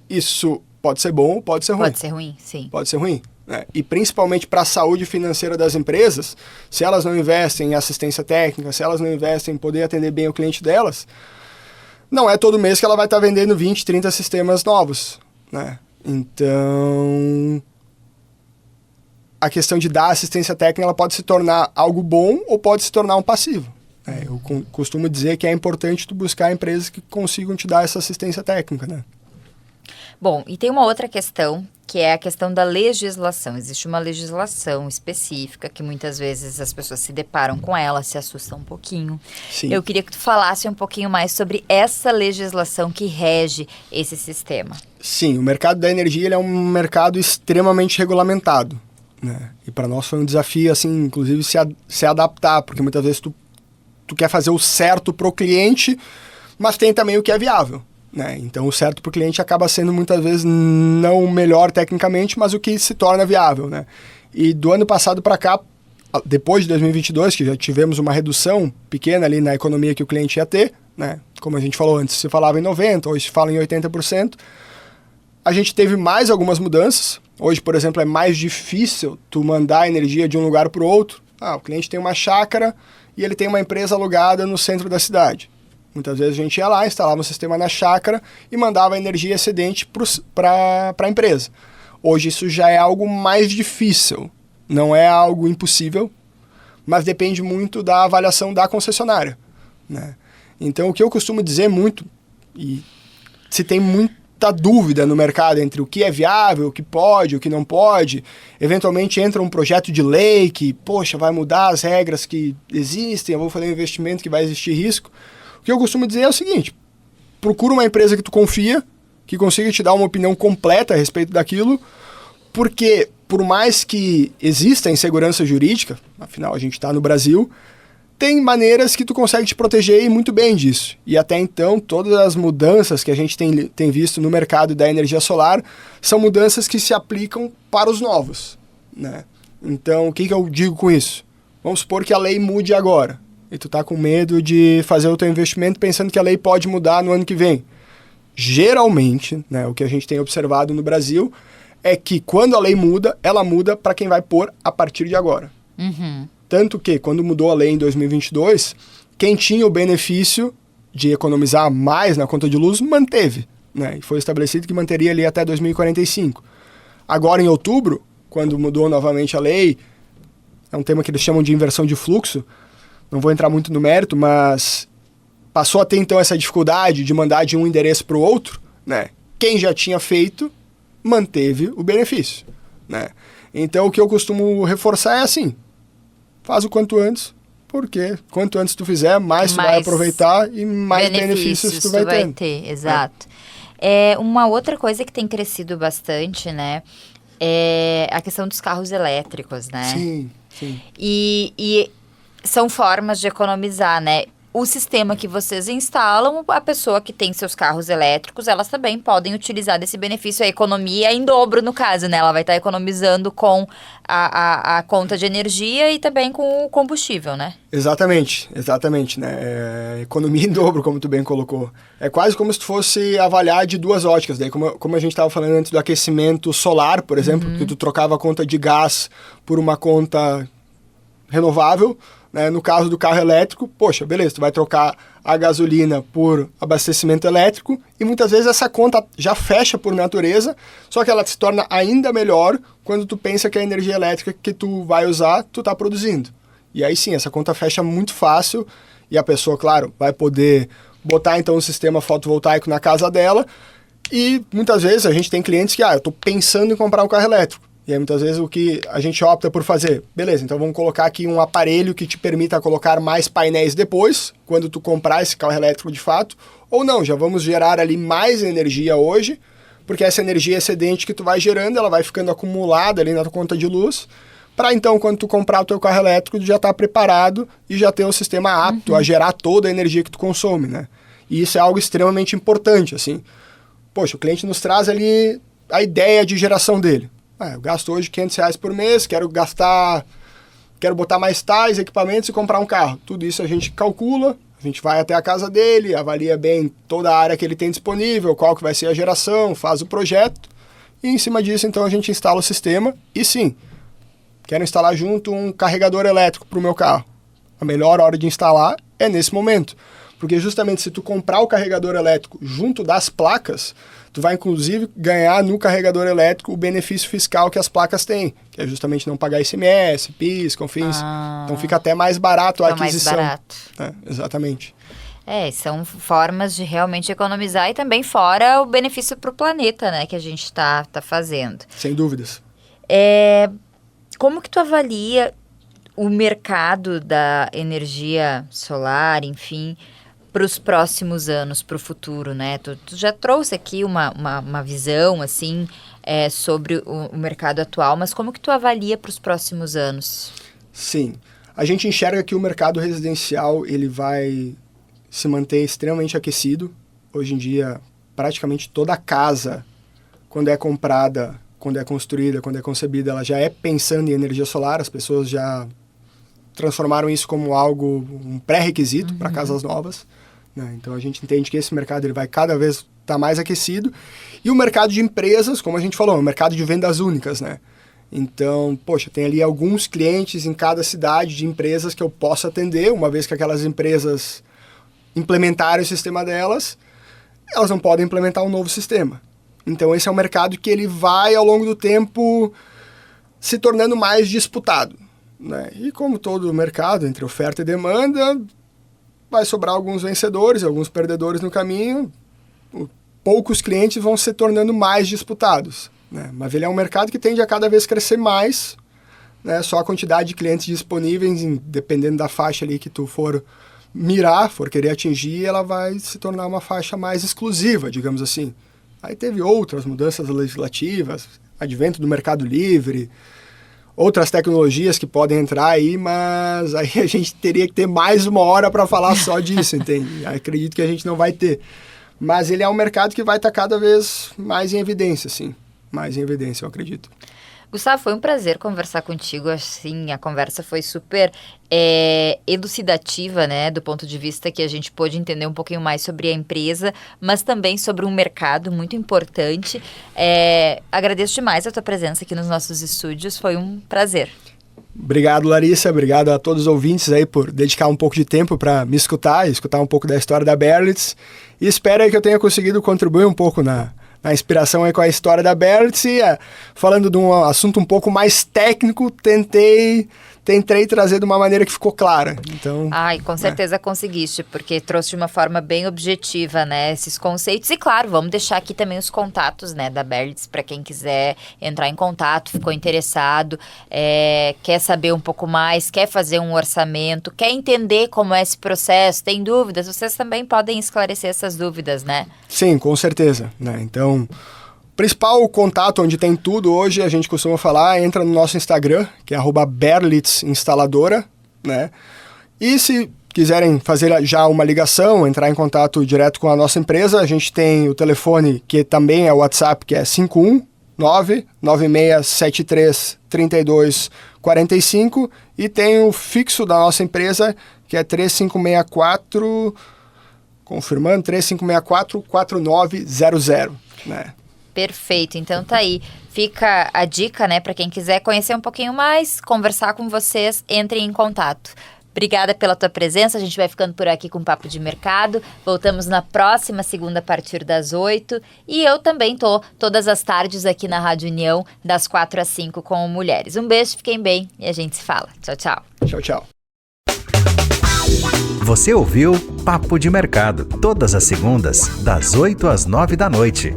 Isso pode ser bom ou pode ser ruim. Pode ser ruim, sim. Pode ser ruim, né? E principalmente para a saúde financeira das empresas, se elas não investem em assistência técnica, se elas não investem em poder atender bem o cliente delas, não é todo mês que ela vai estar vendendo 20, 30 sistemas novos, né? Então, a questão de dar assistência técnica, ela pode se tornar algo bom ou pode se tornar um passivo. Eu costumo dizer que é importante tu buscar empresas que consigam te dar essa assistência técnica, né? Bom, e tem uma outra questão, que é a questão da legislação. Existe uma legislação específica que muitas vezes as pessoas se deparam com ela, se assustam um pouquinho. Sim. Eu queria que tu falasse um pouquinho mais sobre essa legislação que rege esse sistema. Sim, o mercado da energia ele é um mercado extremamente regulamentado, né? E para nós foi um desafio, assim, inclusive se adaptar, porque muitas vezes tu quer fazer o certo pro cliente, mas tem também o que é viável, né? Então o certo pro cliente acaba sendo muitas vezes não o melhor tecnicamente, mas o que se torna viável, né? E do ano passado para cá, depois de 2022, que já tivemos uma redução pequena ali na economia que o cliente ia ter, né? Como a gente falou antes, se falava em 90%, hoje se fala em 80%. A gente teve mais algumas mudanças. Hoje, por exemplo, é mais difícil tu mandar energia de um lugar para o outro. O cliente tem uma chácara e ele tem uma empresa alugada no centro da cidade. Muitas vezes a gente ia lá, instalava um sistema na chácara e mandava a energia excedente para a empresa. Hoje isso já é algo mais difícil, não é algo impossível, mas depende muito da avaliação da concessionária, né? Então o que eu costumo dizer muito, e se tem muita dúvida no mercado entre o que é viável, o que pode, o que não pode, eventualmente entra um projeto de lei que, poxa, vai mudar as regras que existem, eu vou fazer um investimento que vai existir risco. O que eu costumo dizer é o seguinte: procura uma empresa que tu confia, que consiga te dar uma opinião completa a respeito daquilo, porque por mais que exista insegurança jurídica, afinal a gente está no Brasil, tem maneiras que tu consegue te proteger e muito bem disso. E até então, todas as mudanças que a gente tem visto no mercado da energia solar são mudanças que se aplicam para os novos, né? Então, o que eu digo com isso? Vamos supor que a lei mude agora, e tu tá com medo de fazer o teu investimento pensando que a lei pode mudar no ano que vem. Geralmente, né, o que a gente tem observado no Brasil é que quando a lei muda, ela muda para quem vai pôr a partir de agora. Tanto que, quando mudou a lei em 2022, quem tinha o benefício de economizar mais na conta de luz, manteve, né? E foi estabelecido que manteria ali até 2045. Agora, em outubro, quando mudou novamente a lei, é um tema que eles chamam de inversão de fluxo, não vou entrar muito no mérito, mas passou a ter, então, essa dificuldade de mandar de um endereço para o outro, né? Quem já tinha feito, manteve o benefício, né? Então, o que eu costumo reforçar é assim: faz o quanto antes, porque quanto antes tu fizer, mais tu vai aproveitar e mais benefícios tu vai ter. Exato. Uma outra coisa que tem crescido bastante, né, é a questão dos carros elétricos, né? Sim, sim. E são formas de economizar, né? O sistema que vocês instalam, a pessoa que tem seus carros elétricos, elas também podem utilizar desse benefício. A economia em dobro, no caso, né? Ela vai estar economizando com a conta de energia e também com o combustível, né? Exatamente, né? Economia em dobro, como tu bem colocou. É quase como se tu fosse avaliar de duas óticas. Daí, como a gente estava falando antes do aquecimento solar, por exemplo, que tu trocava a conta de gás por uma conta renovável, né? No caso do carro elétrico, poxa, beleza, tu vai trocar a gasolina por abastecimento elétrico e muitas vezes essa conta já fecha por natureza, só que ela se torna ainda melhor quando tu pensa que a energia elétrica que tu vai usar, tu tá produzindo. E aí sim, essa conta fecha muito fácil e a pessoa, claro, vai poder botar então um sistema fotovoltaico na casa dela e muitas vezes a gente tem clientes que, eu tô pensando em comprar um carro elétrico. E aí, muitas vezes, o que a gente opta por fazer? Beleza, então vamos colocar aqui um aparelho que te permita colocar mais painéis depois, quando tu comprar esse carro elétrico de fato. Ou não, já vamos gerar ali mais energia hoje, porque essa energia excedente que tu vai gerando, ela vai ficando acumulada ali na tua conta de luz, para então, quando tu comprar o teu carro elétrico, tu já estar preparado e já ter o sistema apto a gerar toda a energia que tu consome, né? E isso é algo extremamente importante, assim. Poxa, o cliente nos traz ali a ideia de geração dele. Eu gasto hoje R$500 por mês, quero botar mais tais equipamentos e comprar um carro. Tudo isso a gente calcula, a gente vai até a casa dele, avalia bem toda a área que ele tem disponível, qual que vai ser a geração, faz o projeto, e em cima disso, então, a gente instala o sistema. E sim, quero instalar junto um carregador elétrico para o meu carro. A melhor hora de instalar é nesse momento, porque justamente se tu comprar o carregador elétrico junto das placas, tu vai inclusive ganhar no carregador elétrico o benefício fiscal que as placas têm, que é justamente não pagar ICMS, PIS, CONFINS. Então fica até mais barato a aquisição. Mais barato. Exatamente. São formas de realmente economizar e também fora o benefício para o planeta, né, que a gente está fazendo. Sem dúvidas. Como que tu avalia o mercado da energia solar, enfim, para os próximos anos, para o futuro, né? Tu já trouxe aqui uma visão, assim, sobre o mercado atual, mas como que tu avalia para os próximos anos? Sim, a gente enxerga que o mercado residencial, ele vai se manter extremamente aquecido. Hoje em dia, praticamente toda casa, quando é comprada, quando é construída, quando é concebida, ela já é pensando em energia solar. As pessoas já transformaram isso como um pré-requisito para casas novas. Então a gente entende que esse mercado ele vai cada vez estar mais aquecido. E o mercado de empresas, como a gente falou, é um mercado de vendas únicas, né? Então, tem ali alguns clientes em cada cidade de empresas que eu posso atender, uma vez que aquelas empresas implementaram o sistema delas, elas não podem implementar um novo sistema. Então esse é um mercado que ele vai, ao longo do tempo, se tornando mais disputado, né? E como todo mercado, entre oferta e demanda, vai sobrar alguns vencedores e alguns perdedores no caminho. Poucos clientes vão se tornando mais disputados, né? Mas ele é um mercado que tende a cada vez crescer mais, né? Só a quantidade de clientes disponíveis, dependendo da faixa ali que tu for querer atingir, ela vai se tornar uma faixa mais exclusiva, digamos assim. Aí teve outras mudanças legislativas, advento do mercado livre, outras tecnologias que podem entrar aí, mas aí a gente teria que ter mais uma hora para falar só disso, entende? Acredito que a gente não vai ter. Mas ele é um mercado que vai estar cada vez mais em evidência, sim. Mais em evidência, eu acredito. Gustavo, foi um prazer conversar contigo, assim, a conversa foi super elucidativa, né, do ponto de vista que a gente pôde entender um pouquinho mais sobre a empresa, mas também sobre um mercado muito importante. Agradeço demais a tua presença aqui nos nossos estúdios, foi um prazer. Obrigado, Larissa, obrigado a todos os ouvintes aí por dedicar um pouco de tempo para me escutar um pouco da história da Berlitz, e espero aí que eu tenha conseguido contribuir um pouco na inspiração aí com a história da Berlitz. E falando de um assunto um pouco mais técnico, tentei trazer de uma maneira que ficou clara. Então, com certeza conseguiste, porque trouxe de uma forma bem objetiva, né, esses conceitos. E claro, vamos deixar aqui também os contatos, né, da Berlitz, para quem quiser entrar em contato, ficou interessado, quer saber um pouco mais, quer fazer um orçamento, quer entender como é esse processo, tem dúvidas, vocês também podem esclarecer essas dúvidas, né? Sim, com certeza, né? Então, principal contato onde tem tudo hoje, a gente costuma falar, entra no nosso Instagram, que é @berlitzinstaladora, né? E se quiserem fazer já uma ligação, entrar em contato direto com a nossa empresa, a gente tem o telefone, que também é o WhatsApp, que é 519-9673-3245, e tem o fixo da nossa empresa, que é 3564, confirmando, 3564-4900, né? Perfeito, então tá aí, fica a dica, né, para quem quiser conhecer um pouquinho mais, conversar com vocês, entrem em contato. Obrigada pela tua presença, a gente vai ficando por aqui com o Papo de Mercado, voltamos na próxima segunda a partir das 8, e eu também tô todas as tardes aqui na Rádio União, das 4 às 5 com Mulheres. Um beijo, fiquem bem e a gente se fala. Tchau, tchau. Tchau, tchau. Você ouviu Papo de Mercado, todas as segundas, das 8 às 9 da noite.